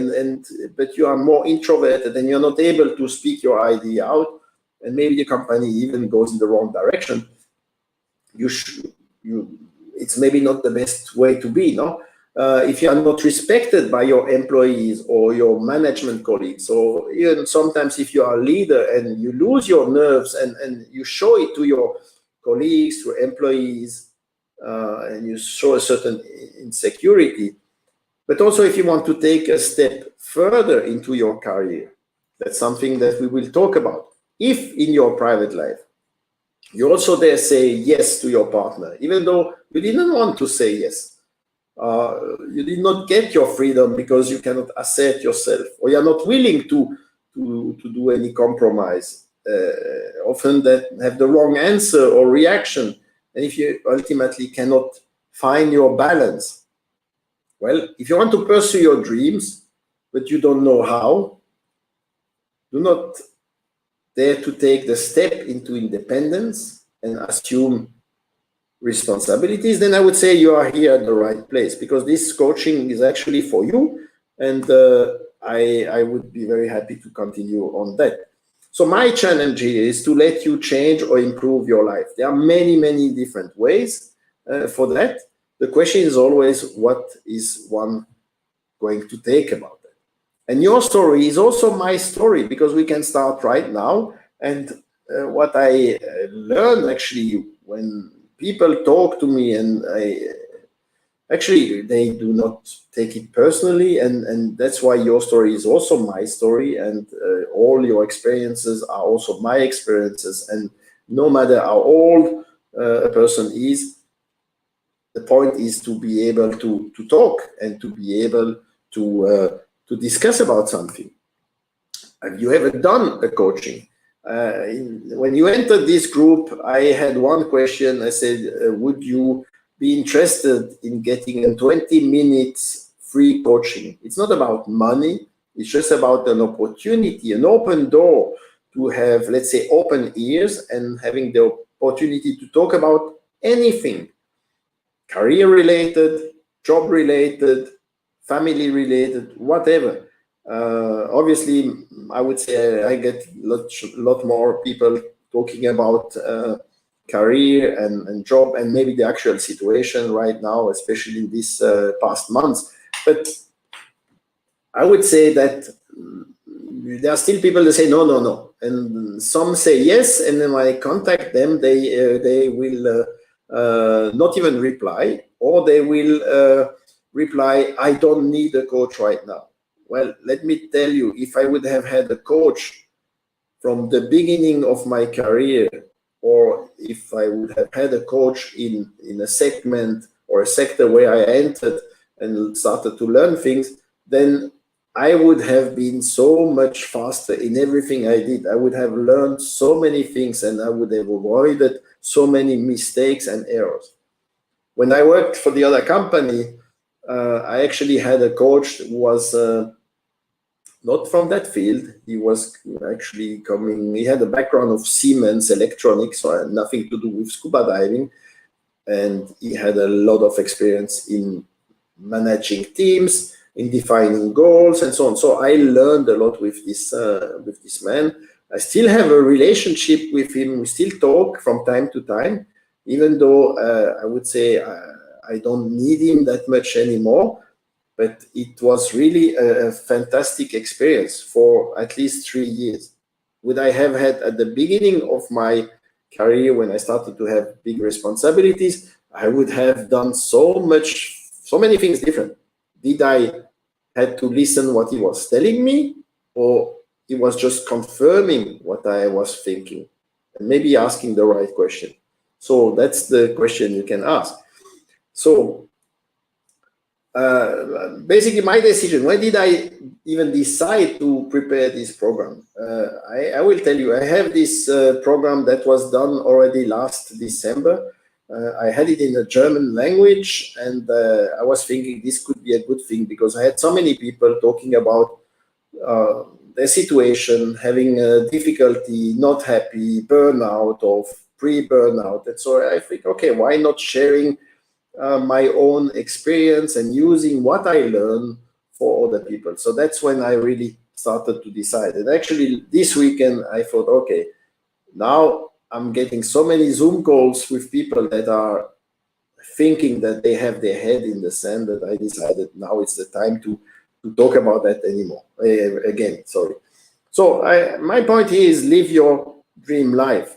[SPEAKER 1] but you are more introverted and you're not able to speak your idea out, and maybe the company even goes in the wrong direction, it's maybe not the best way to be, no? If you are not respected by your employees or your management colleagues, or even sometimes if you are a leader and you lose your nerves and you show it to your colleagues, to employees, and you show a certain insecurity. But also if you want to take a step further into your career, that's something that we will talk about. If in your private life, you also there say yes to your partner, even though you didn't want to say yes. You did not get your freedom because you cannot assert yourself, or you're not willing to do any compromise. Often that have the wrong answer or reaction. And if you ultimately cannot find your balance, well, if you want to pursue your dreams, but you don't know how, do not dare to take the step into independence and assume responsibilities, then I would say you are here at the right place, because this coaching is actually for you, and I would be very happy to continue on that. So my challenge here is to let you change or improve your life. There are many, many different ways for that. The question is always, what is one going to take about that? And your story is also my story, because we can start right now. And what I learned actually when people talk to me, and they do not take it personally, and that's why your story is also my story, and all your experiences are also my experiences. And no matter how old a person is, the point is to be able to talk and to be able to discuss about something. Have you ever done a coaching? When you entered this group, I had one question. I said, would you be interested in getting a 20 minutes free coaching? It's not about money. It's just about an opportunity, an open door to have, let's say, open ears and having the opportunity to talk about anything, career related, job related, family related, whatever. Obviously, I would say I get a lot more people talking about career and job, and maybe the actual situation right now, especially in these past months. But I would say that there are still people that say no, and some say yes, and then when I contact them, they will not even reply, or they will reply, I don't need a coach right now. Well, let me tell you, if I would have had a coach from the beginning of my career, or if I would have had a coach in a segment or a sector where I entered and started to learn things, then I would have been so much faster in everything I did. I would have learned so many things, and I would have avoided so many mistakes and errors. When I worked for the other company, I actually had a coach who was not from that field. He was actually coming, he had a background of Siemens electronics, so had nothing to do with scuba diving. And he had a lot of experience in managing teams, in defining goals, and so on. So I learned a lot with this man. I still have a relationship with him. We still talk from time to time, even though I would say I don't need him that much anymore. But it was really a fantastic experience for at least 3 years. Would I have had at the beginning of my career, when I started to have big responsibilities, I would have done so many things different. Did I had to listen what he was telling me, or he was just confirming what I was thinking and maybe asking the right question? So that's the question you can ask. So basically my decision, when did I even decide to prepare this program? I will tell you, I have this program that was done already last December. I had it in the German language, and I was thinking this could be a good thing because I had so many people talking about their situation, having difficulty, not happy, burnout, or pre-burnout. And so I think, okay, why not sharing my own experience and using what I learned for other people? So that's when I really started to decide. And actually this weekend I thought, okay, now I'm getting so many Zoom calls with people that are thinking that they have their head in the sand, that I decided now it's the time to talk about that anymore. Again, sorry. So my point here is live your dream life.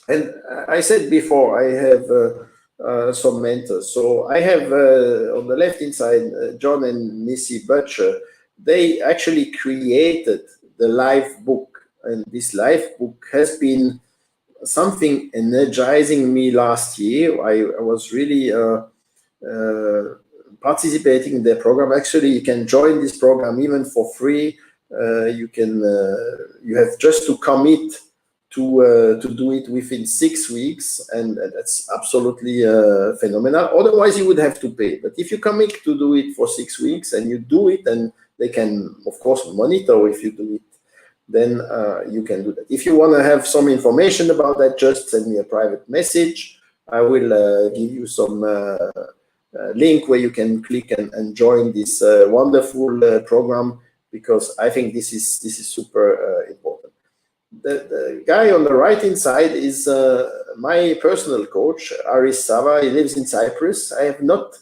[SPEAKER 1] And I said before, I have some mentors. So I have on the left hand side, John and Missy Butcher. They actually created the life book, and this life book has been something energizing me last year. I was really participating in their program. Actually, you can join this program even for free. You have just to commit to do it within 6 weeks, and that's absolutely phenomenal. Otherwise, you would have to pay. But if you commit to do it for 6 weeks and you do it, and they can, of course, monitor if you do it, then you can do that. If you want to have some information about that, just send me a private message. I will give you some link where you can click and join this wonderful program, because I think this is super important. The guy on the right hand side is my personal coach, Aris Sava. He lives in Cyprus. I have not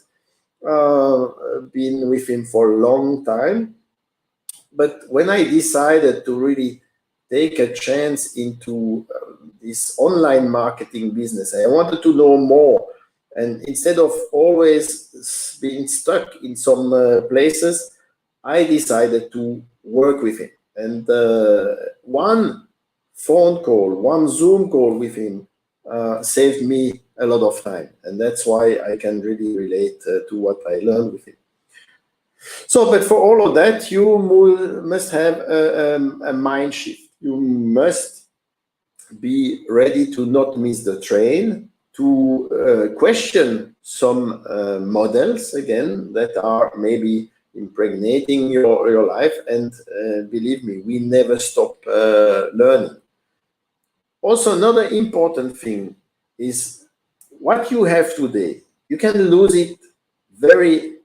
[SPEAKER 1] been with him for a long time, but when I decided to really take a chance into this online marketing business, I wanted to know more. And instead of always being stuck in some places, I decided to work with him. And one phone call, one Zoom call with him saved me a lot of time. And that's why I can really relate to what I learned with him. So, but for all of that, you must have a mind shift. You must be ready to not miss the train, to question some models, again, that are maybe impregnating your life. And believe me, we never stop learning. Also, another important thing is what you have today. You can lose it very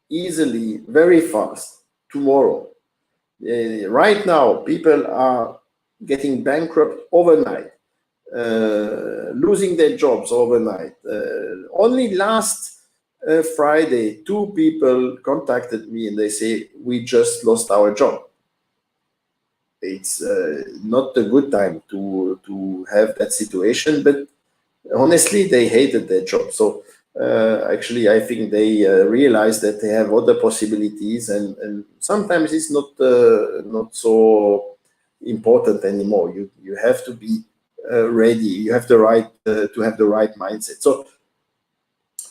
[SPEAKER 1] easily, very fast tomorrow. Right now, people are getting bankrupt overnight, losing their jobs overnight. Only last Friday, 2 people contacted me and they say, we just lost our job. It's not a good time to have that situation, but honestly, they hated their job. So actually, I think they realize that they have other possibilities, and sometimes it's not so important anymore. You have to be ready. You have to have the right mindset. So,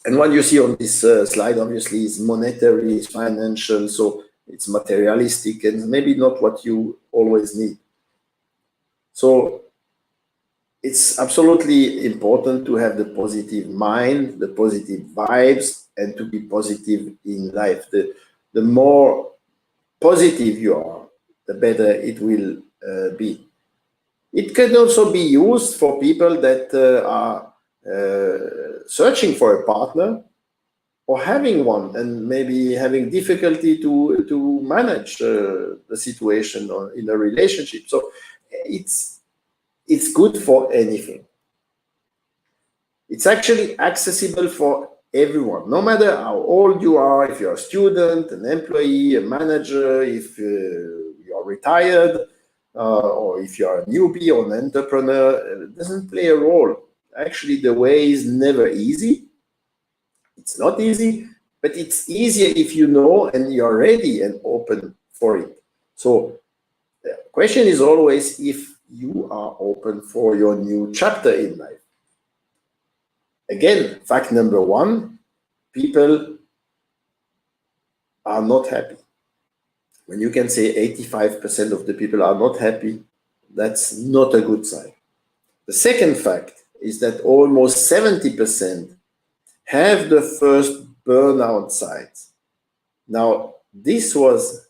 [SPEAKER 1] and what you see on this slide, obviously, is monetary, is financial. So it's materialistic and maybe not what you always need. So it's absolutely important to have the positive mind, the positive vibes, and to be positive in life. The more positive you are, the better it will be. It can also be used for people that are searching for a partner or having one and maybe having difficulty to manage the situation or in a relationship. So it's good for anything. It's actually accessible for everyone, no matter how old you are, if you're a student, an employee, a manager, if you're retired, or if you're a newbie or an entrepreneur. It doesn't play a role. Actually, the way is never easy. It's not easy, but it's easier if you know and you're ready and open for it. So the question is always if you are open for your new chapter in life. Again, fact number one, people are not happy. When you can say 85% of the people are not happy, that's not a good sign. The second fact is that almost 70% have the first burnout signs. Now, this was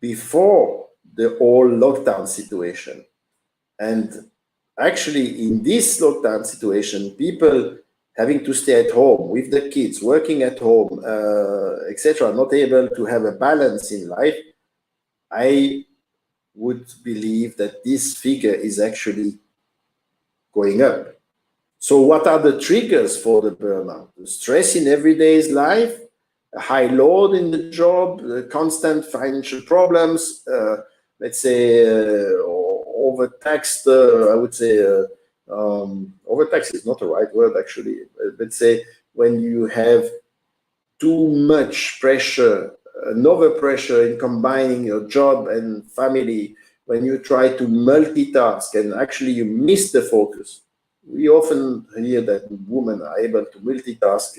[SPEAKER 1] before the whole lockdown situation. And actually, in this lockdown situation, people having to stay at home with the kids, working at home, etc., not able to have a balance in life, I would believe that this figure is actually going up. So what are the triggers for the burnout? The stress in everyday's life, a high load in the job, constant financial problems, let's say overtaxed, I would say, overtaxed is not the right word actually. Let's say when you have too much pressure, another pressure in combining your job and family, when you try to multitask and actually you miss the focus. We often hear that women are able to multitask.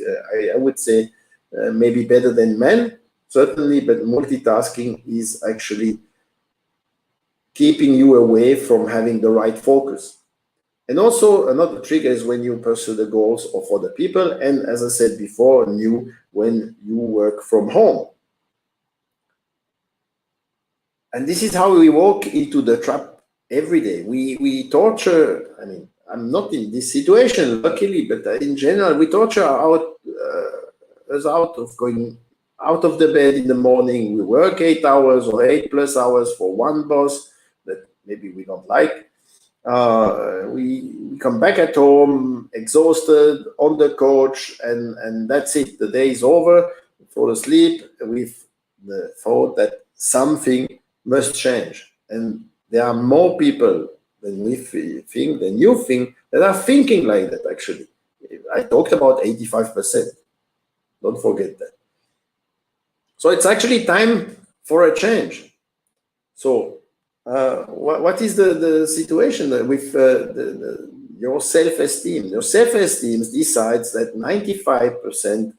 [SPEAKER 1] I would say maybe better than men, certainly, but multitasking is actually keeping you away from having the right focus. And also another trigger is when you pursue the goals of other people, and as I said before, when you work from home. And this is how we walk into the trap every day. We torture, I mean, I'm not in this situation, luckily, but in general, we torture us out of going out of the bed in the morning. We work 8 hours or 8+ hours for one boss that maybe we don't like. We come back at home exhausted on the couch, and that's it. The day is over. We fall asleep with the thought that something must change. And there are more people than we think, than you think, that are thinking like that, actually. I talked about 85%. Don't forget that. So it's actually time for a change. So what is the situation with your self-esteem? Your self-esteem decides that 95%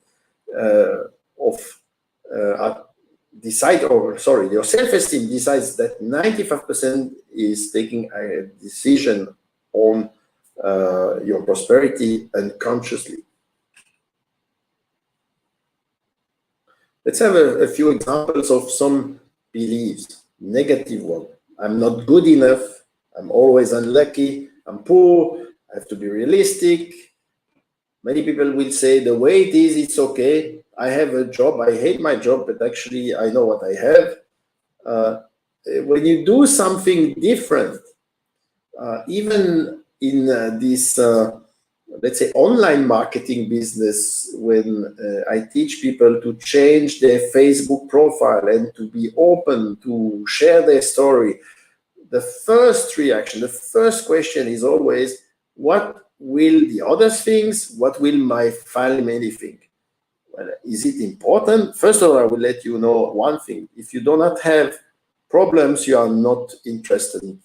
[SPEAKER 1] your self-esteem decides that 95% is taking a decision on your prosperity unconsciously. Let's have a few examples of some beliefs. Negative one. I'm not good enough. I'm always unlucky. I'm poor. I have to be realistic. Many people will say the way it is, it's okay. I have a job. I hate my job, but actually I know what I have. When you do something different, even in this let's say online marketing business, when I teach people to change their Facebook profile and to be open to share their story, the first reaction, the first question is always, what will the others think? What will my family think? Well, is it important? First of all, I will let you know one thing. If you do not have problems, you are not interesting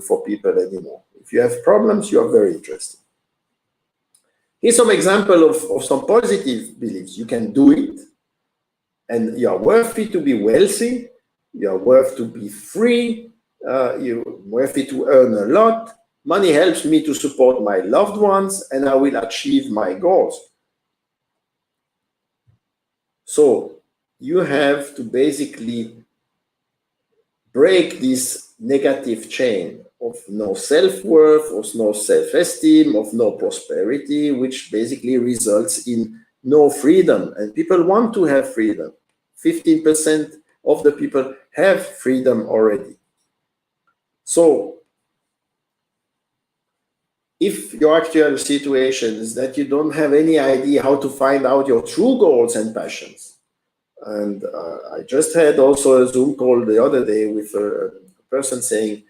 [SPEAKER 1] for people anymore. If you have problems, you are very interesting. Here's some example of some positive beliefs. You can do it, and you are worthy to be wealthy. You are worthy to be free. You're worthy to earn a lot. Money helps me to support my loved ones, and I will achieve my goals. So you have to basically break this negative chain of no self-worth, of no self-esteem, of no prosperity, which basically results in no freedom. And people want to have freedom. 15% of the people have freedom already. So if your actual situation is that you don't have any idea how to find out your true goals and passions, and I just had also a Zoom call the other day with a person saying,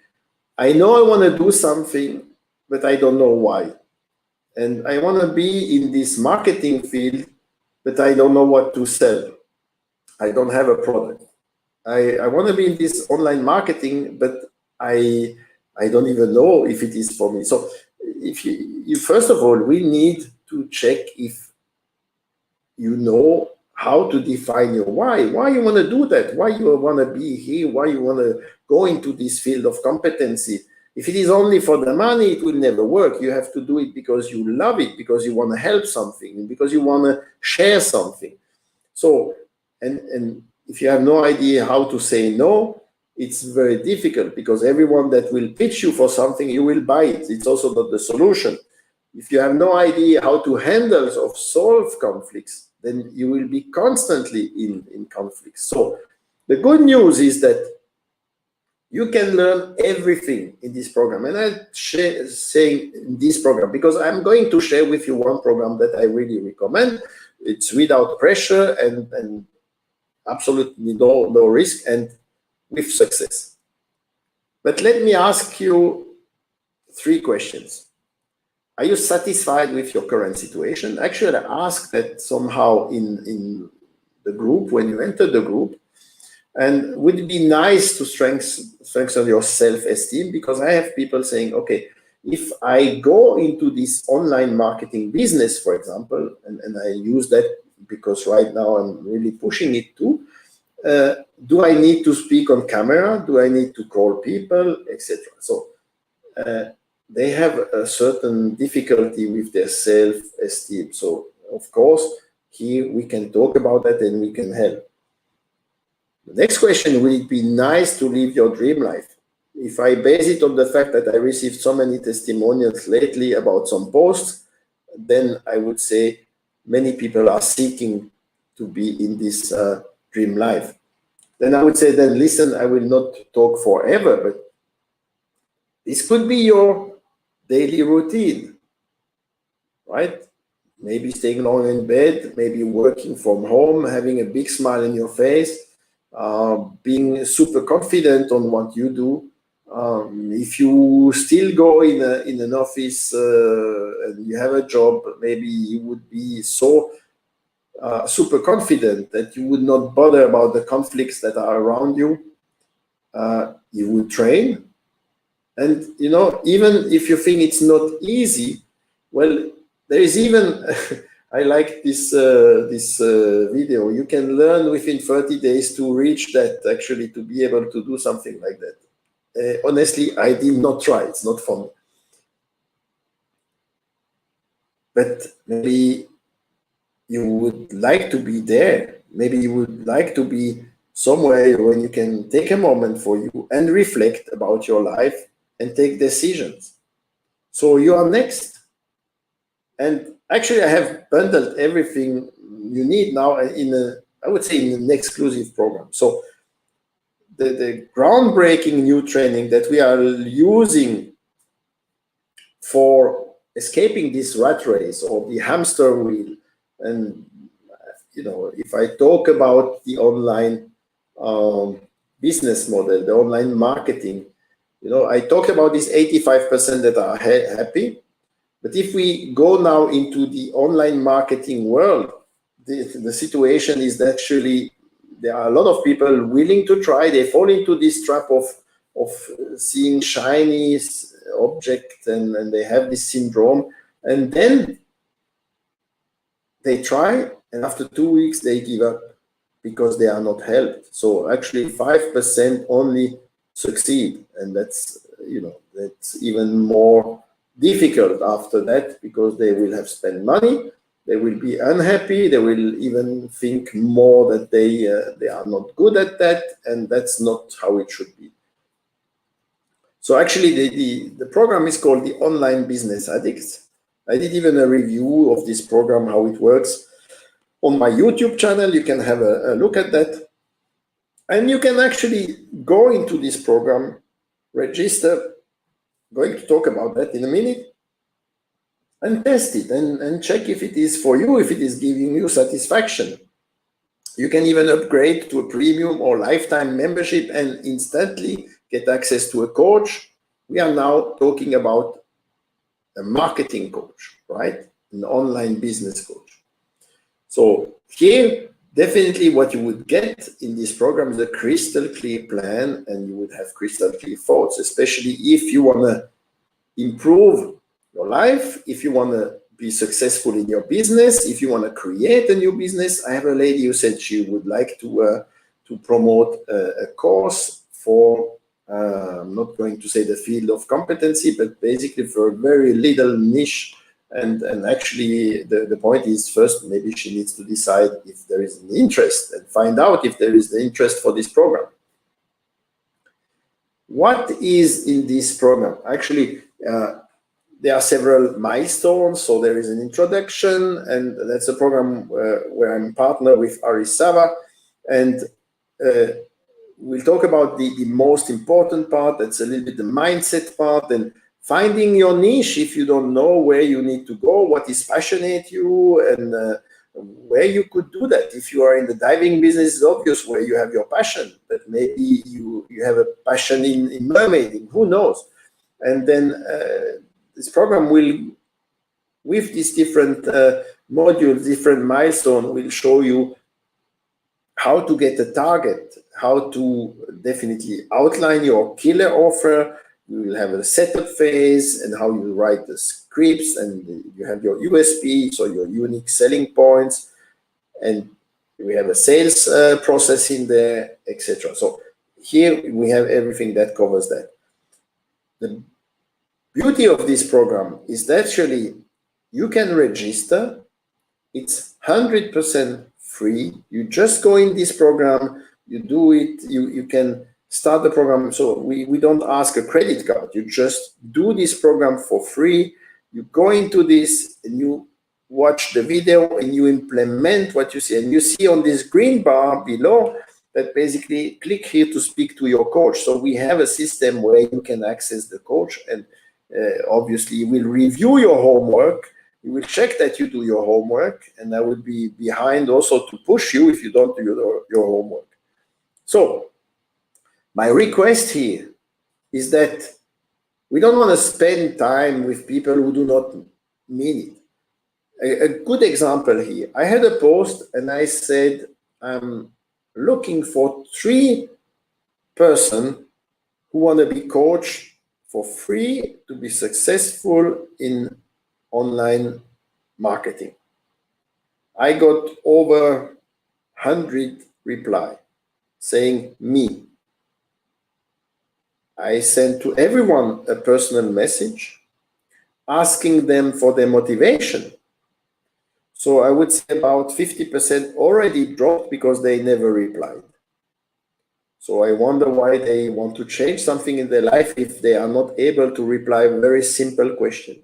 [SPEAKER 1] I know I want to do something, but I don't know why. And I want to be in this marketing field, but I don't know what to sell. I don't have a product. I want to be in this online marketing, but I don't even know if it is for me. So if you first of all, we need to check if you know how to define your why you want to do that, why you want to be here, why you want to go into this field of competency. If it is only for the money, it will never work. You have to do it because you love it, because you want to help something, because you want to share something. So, and if you have no idea how to say no, it's very difficult, because everyone that will pitch you for something, you will buy it. It's also not the solution. If you have no idea how to handle or solve conflicts, then you will be constantly in conflicts. So the good news is that you can learn everything in this program. And I'm saying in this program because I'm going to share with you one program that I really recommend. It's without pressure and absolutely no risk and with success. But let me ask you 3 questions. Are you satisfied with your current situation? Actually, ask that somehow in the group, when you enter the group. And would it be nice to strengthen your self-esteem? Because I have people saying, okay, if I go into this online marketing business, for example, and I use that because right now I'm really pushing it too, do I need to speak on camera? Do I need to call people, etc.? So they have a certain difficulty with their self-esteem. So of course, here we can talk about that and we can help. The next question, will it be nice to live your dream life? If I base it on the fact that I received so many testimonials lately about some posts, then I would say many people are seeking to be in this dream life. Then I would say, then listen, I will not talk forever, but this could be your daily routine, right? Maybe staying long in bed, maybe working from home, having a big smile on your face, being super confident on what you do. If you still go in an office and you have a job, maybe you would be so super confident that you would not bother about the conflicts that are around you. You would train. And, you know, even if you think it's not easy, well, there is even, I like this video. You can learn within 30 days to reach that, actually, to be able to do something like that. Honestly, I did not try. It's not for me. But maybe you would like to be there. Maybe you would like to be somewhere when you can take a moment for you and reflect about your life and take decisions. So you are next. And actually, I have bundled everything you need now in I would say, in an exclusive program. So the groundbreaking new training that we are using for escaping this rat race or the hamster wheel, and you know, if I talk about the online business model, the online marketing, you know, I talked about this 85% that are happy. But if we go now into the online marketing world, the situation is that actually there are a lot of people willing to try. They fall into this trap of seeing shiny object and they have this syndrome. And then they try, and after 2 weeks, they give up because they are not helped. So actually 5% only succeed. And that's, you know, that's even more difficult after that, because they will have spent money They will be unhappy. They will even think more that they are not good at that, and that's not how it should be. So actually, the program is called the Online Business Addicts. I did even a review of this program, how it works, on my YouTube channel. You can have a look at that. And you can actually go into this program, register, going to talk about that in a minute, and test it and check if it is for you, if it is giving you satisfaction. You can even upgrade to a premium or lifetime membership and instantly get access to a coach. We are now talking about a marketing coach, right? An online business coach. So here, definitely what you would get in this program is a crystal clear plan, and you would have crystal clear thoughts, especially if you want to improve your life, if you want to be successful in your business, if you want to create a new business. I have a lady who said she would like to promote a course for, I'm not going to say the field of competency, but basically for a very little niche. And actually, the point is, first, maybe she needs to decide if there is an interest and find out if there is the interest for this program. What is in this program? Actually, there are several milestones. So there is an introduction, and that's a program where I'm partner with Arisava, and we'll talk about the most important part. That's a little bit the mindset part, and finding your niche if you don't know where you need to go, what is passionate you, and where you could do that. If you are in the diving business, it's obvious where you have your passion, but maybe you have a passion in mermaiding, who knows? And then this program will, with these different modules, different milestones, will show you how to get a target, how to definitely outline your killer offer. You will have a setup phase and how you write the scripts, and you have your USP, so your unique selling points, and we have a sales process in there, etc. So here we have everything that covers that. The beauty of this program is that actually you can register. It's 100% free. You just go in this program, you do it, you can start the program. So we don't ask a credit card. You just do this program for free. You go into this and you watch the video and you implement what you see. And you see on this green bar below that basically click here to speak to your coach. So we have a system where you can access the coach, and obviously you will review your homework. You will check that you do your homework, and I will be behind also to push you if you don't do your homework. So my request here is that we don't want to spend time with people who do not mean it. A good example here, I had a post and I said, I'm looking for 3 persons who want to be coached for free to be successful in online marketing. I got over 100 replies saying me. I sent to everyone a personal message asking them for their motivation. So I would say about 50% already dropped because they never replied. So I wonder why they want to change something in their life if they are not able to reply a very simple question.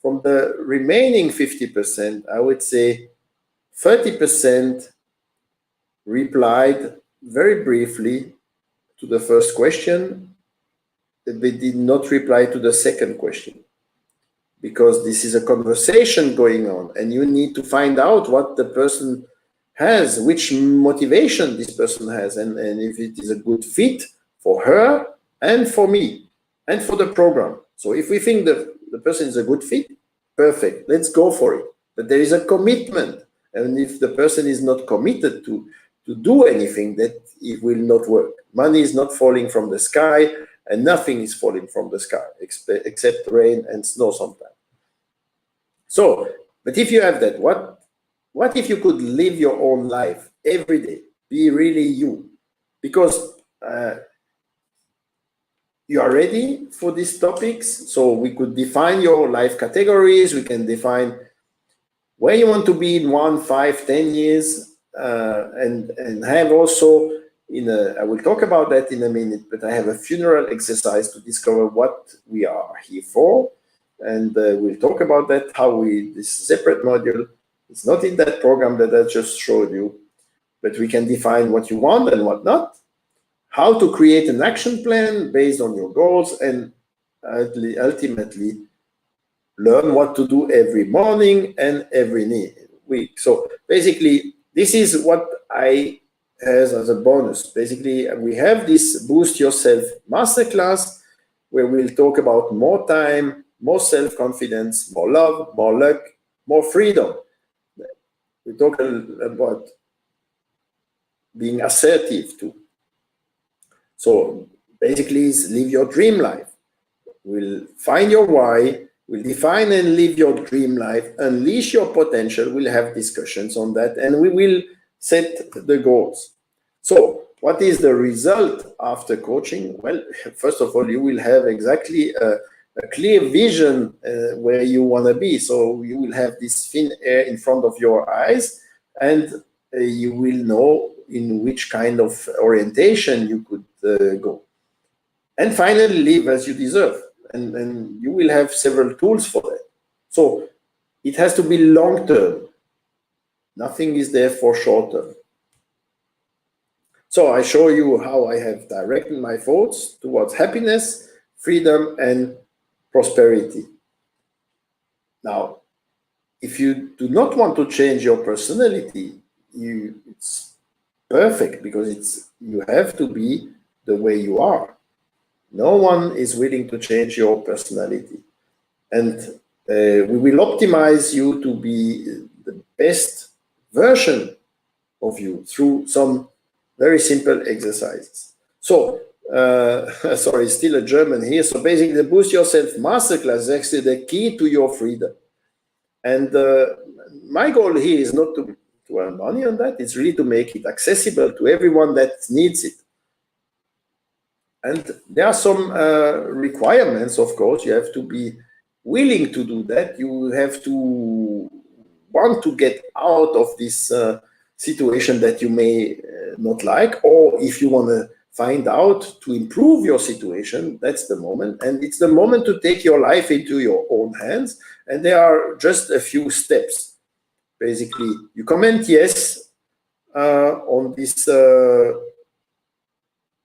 [SPEAKER 1] From the remaining 50%, I would say 30% replied very briefly to the first question. They did not reply to the second question, because this is a conversation going on and you need to find out what the person has, which motivation this person has, and if it is a good fit for her and for me and for the program. So if we think that the person is a good fit, perfect, let's go for it. But there is a commitment, and if the person is not committed to do anything, that it will not work. Money is not falling from the sky, and nothing is falling from the sky except rain and snow sometimes. So, but if you have that, what if you could live your own life every day, be really you? Because you are ready for these topics. So we could define your life categories. We can define where you want to be in 1, 5, 10 years, and have also I will talk about that in a minute, but I have a funeral exercise to discover what we are here for. And we'll talk about that, this separate module. It's not in that program that I just showed you, but we can define what you want and what not, how to create an action plan based on your goals, and ultimately learn what to do every morning and every week. So basically, this is what I has as a bonus. Basically, we have this Boost Yourself Masterclass where we'll talk about more time, more self-confidence, more love, more luck, more freedom. We talk about being assertive too. So basically, live your dream life. We'll find your why, we'll define and live your dream life, unleash your potential. We'll have discussions on that, and we will set the goals. So what is the result after coaching? Well, first of all, you will have exactly a clear vision where you want to be. So you will have this thin air in front of your eyes, and you will know in which kind of orientation you could go. And finally, live as you deserve. And you will have several tools for that. So it has to be long term. Nothing is there for short term. So I show you how I have directed my thoughts towards happiness, freedom, and prosperity. Now, if you do not want to change your personality, it's perfect, because you have to be the way you are. No one is willing to change your personality. And we will optimize you to be the best version of you through some very simple exercises. So, sorry, still a German here. So basically, the Boost Yourself Masterclass is actually the key to your freedom. And my goal here is not to earn money on that. It's really to make it accessible to everyone that needs it. And there are some requirements, of course. You have to be willing to do that. You have to want to get out of this situation that you may not like, or if you want to find out to improve your situation, that's the moment. And it's the moment to take your life into your own hands. And there are just a few steps. Basically, you comment yes on this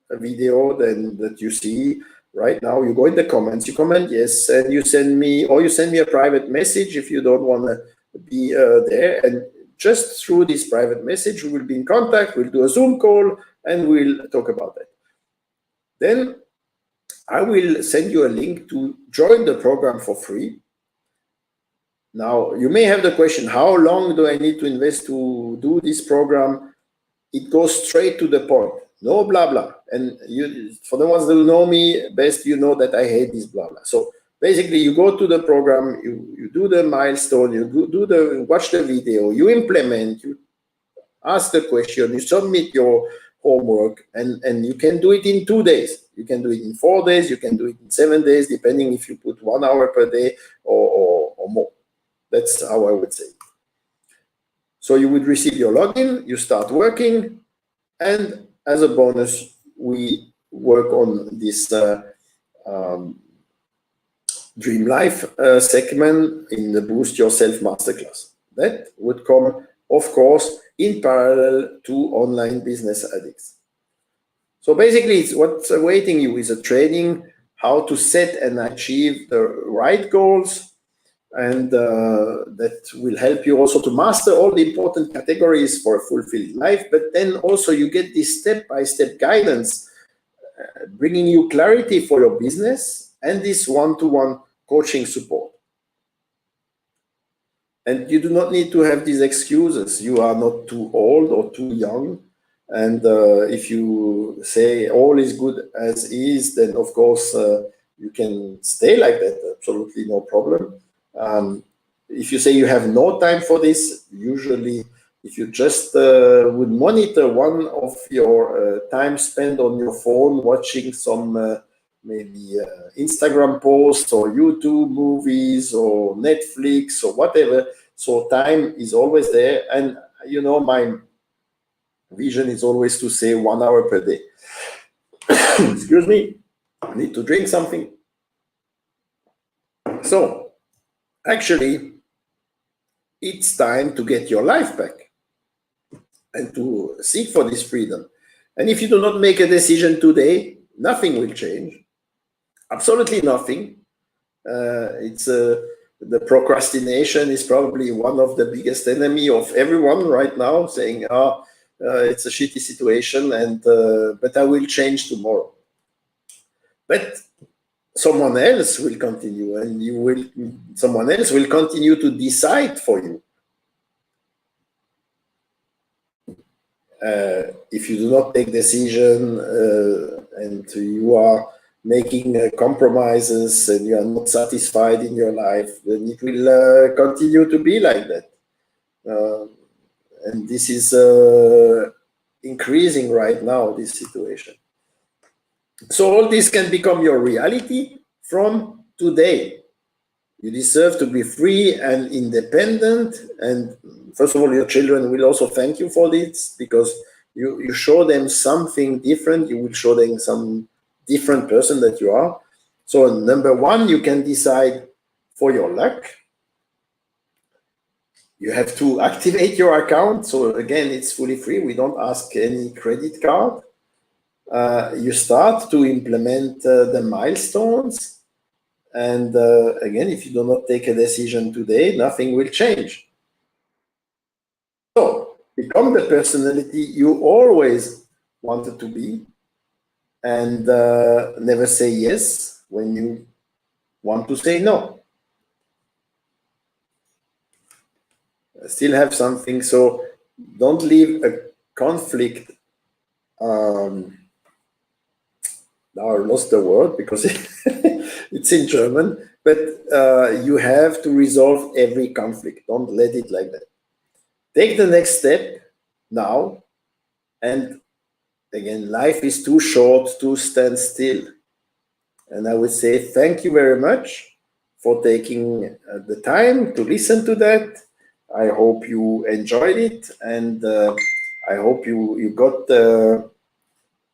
[SPEAKER 1] video that you see right now. You go in the comments, you comment yes, and you send me a private message if you don't want to be there. And just through this private message, we will be in contact. We'll do a Zoom call and we'll talk about that. Then I will send you a link to join the program for free. Now, you may have the question, how long do I need to invest to do this program? It goes straight to the point. No blah blah. And for the ones that know me best, you know that I hate this blah blah. So basically, you go to the program, you do the milestone, you watch the video, you implement, you ask the question, you submit your homework, and you can do it in 2 days. You can do it in 4 days. You can do it in 7 days, depending if you put 1 hour per day or more. That's how I would say. So you would receive your login, you start working, and as a bonus, we work on this Dream Life segment in the Boost Yourself Masterclass. That would come, of course, in parallel to Online Business Addicts. So basically, what's awaiting you is a training how to set and achieve the right goals, and that will help you also to master all the important categories for a fulfilled life. But then also you get this step-by-step guidance, bringing you clarity for your business, and this one-to-one coaching support. And you do not need to have these excuses. You are not too old or too young. And if you say all is good as is, then of course you can stay like that, absolutely no problem. If you say you have no time for this, usually if you just would monitor one of your time spent on your phone watching some maybe Instagram posts or YouTube movies or Netflix or whatever, So time is always there. And, you know, my vision is always to say 1 hour per day. Excuse me, I need to drink something. So actually, it's time to get your life back and to seek for this freedom. And if you do not make a decision today, nothing will change. Absolutely nothing. The procrastination is probably one of the biggest enemy of everyone right now, saying, it's a shitty situation, and but I will change tomorrow. But someone else will continue, and someone else will continue to decide for you. If you do not take decision and you are making compromises and you are not satisfied in your life, then it will continue to be like that. And this is increasing right now, this situation. So all this can become your reality from today. You deserve to be free and independent. And first of all, your children will also thank you for this, because you show them something different. You will show them some different person that you are. So number one, you can decide for your luck. You have to activate your account. So again, it's fully free. We don't ask any credit card. You start to implement the milestones. And again, if you do not take a decision today, nothing will change. So become the personality you always wanted to be, and never say yes when you want to say no. I still have something, so don't leave a conflict. Now I lost the word because it's in German, but you have to resolve every conflict. Don't let it like that. Take the next step now. And again, life is too short to stand still. And I would say thank you very much for taking the time to listen to that. I hope you enjoyed it, and I hope you got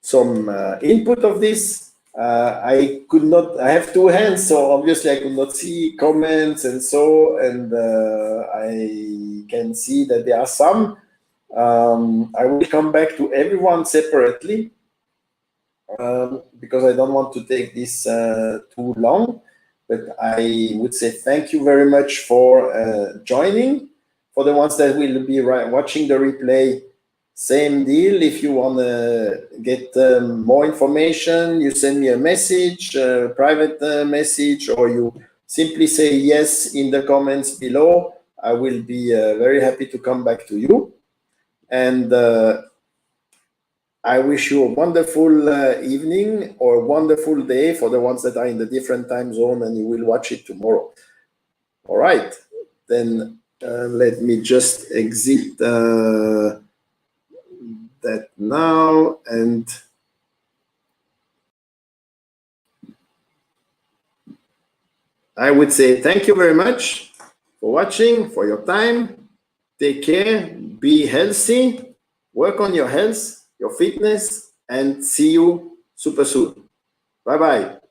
[SPEAKER 1] some input of this. I could not, I have two hands, so obviously I could not see comments and so, and I can see that there are some. I will come back to everyone separately because I don't want to take this too long, but I would say thank you very much for joining. For the ones that will be watching the replay, same deal. If you want to get more information, you send me a message, a private message, or you simply say yes in the comments below. I will be very happy to come back to you. And I wish you a wonderful evening or a wonderful day for the ones that are in the different time zone and you will watch it tomorrow. All right, then let me just exit that now, and I would say thank you very much for watching, for your time. Take care, be healthy, work on your health, your fitness, and see you super soon. Bye-bye.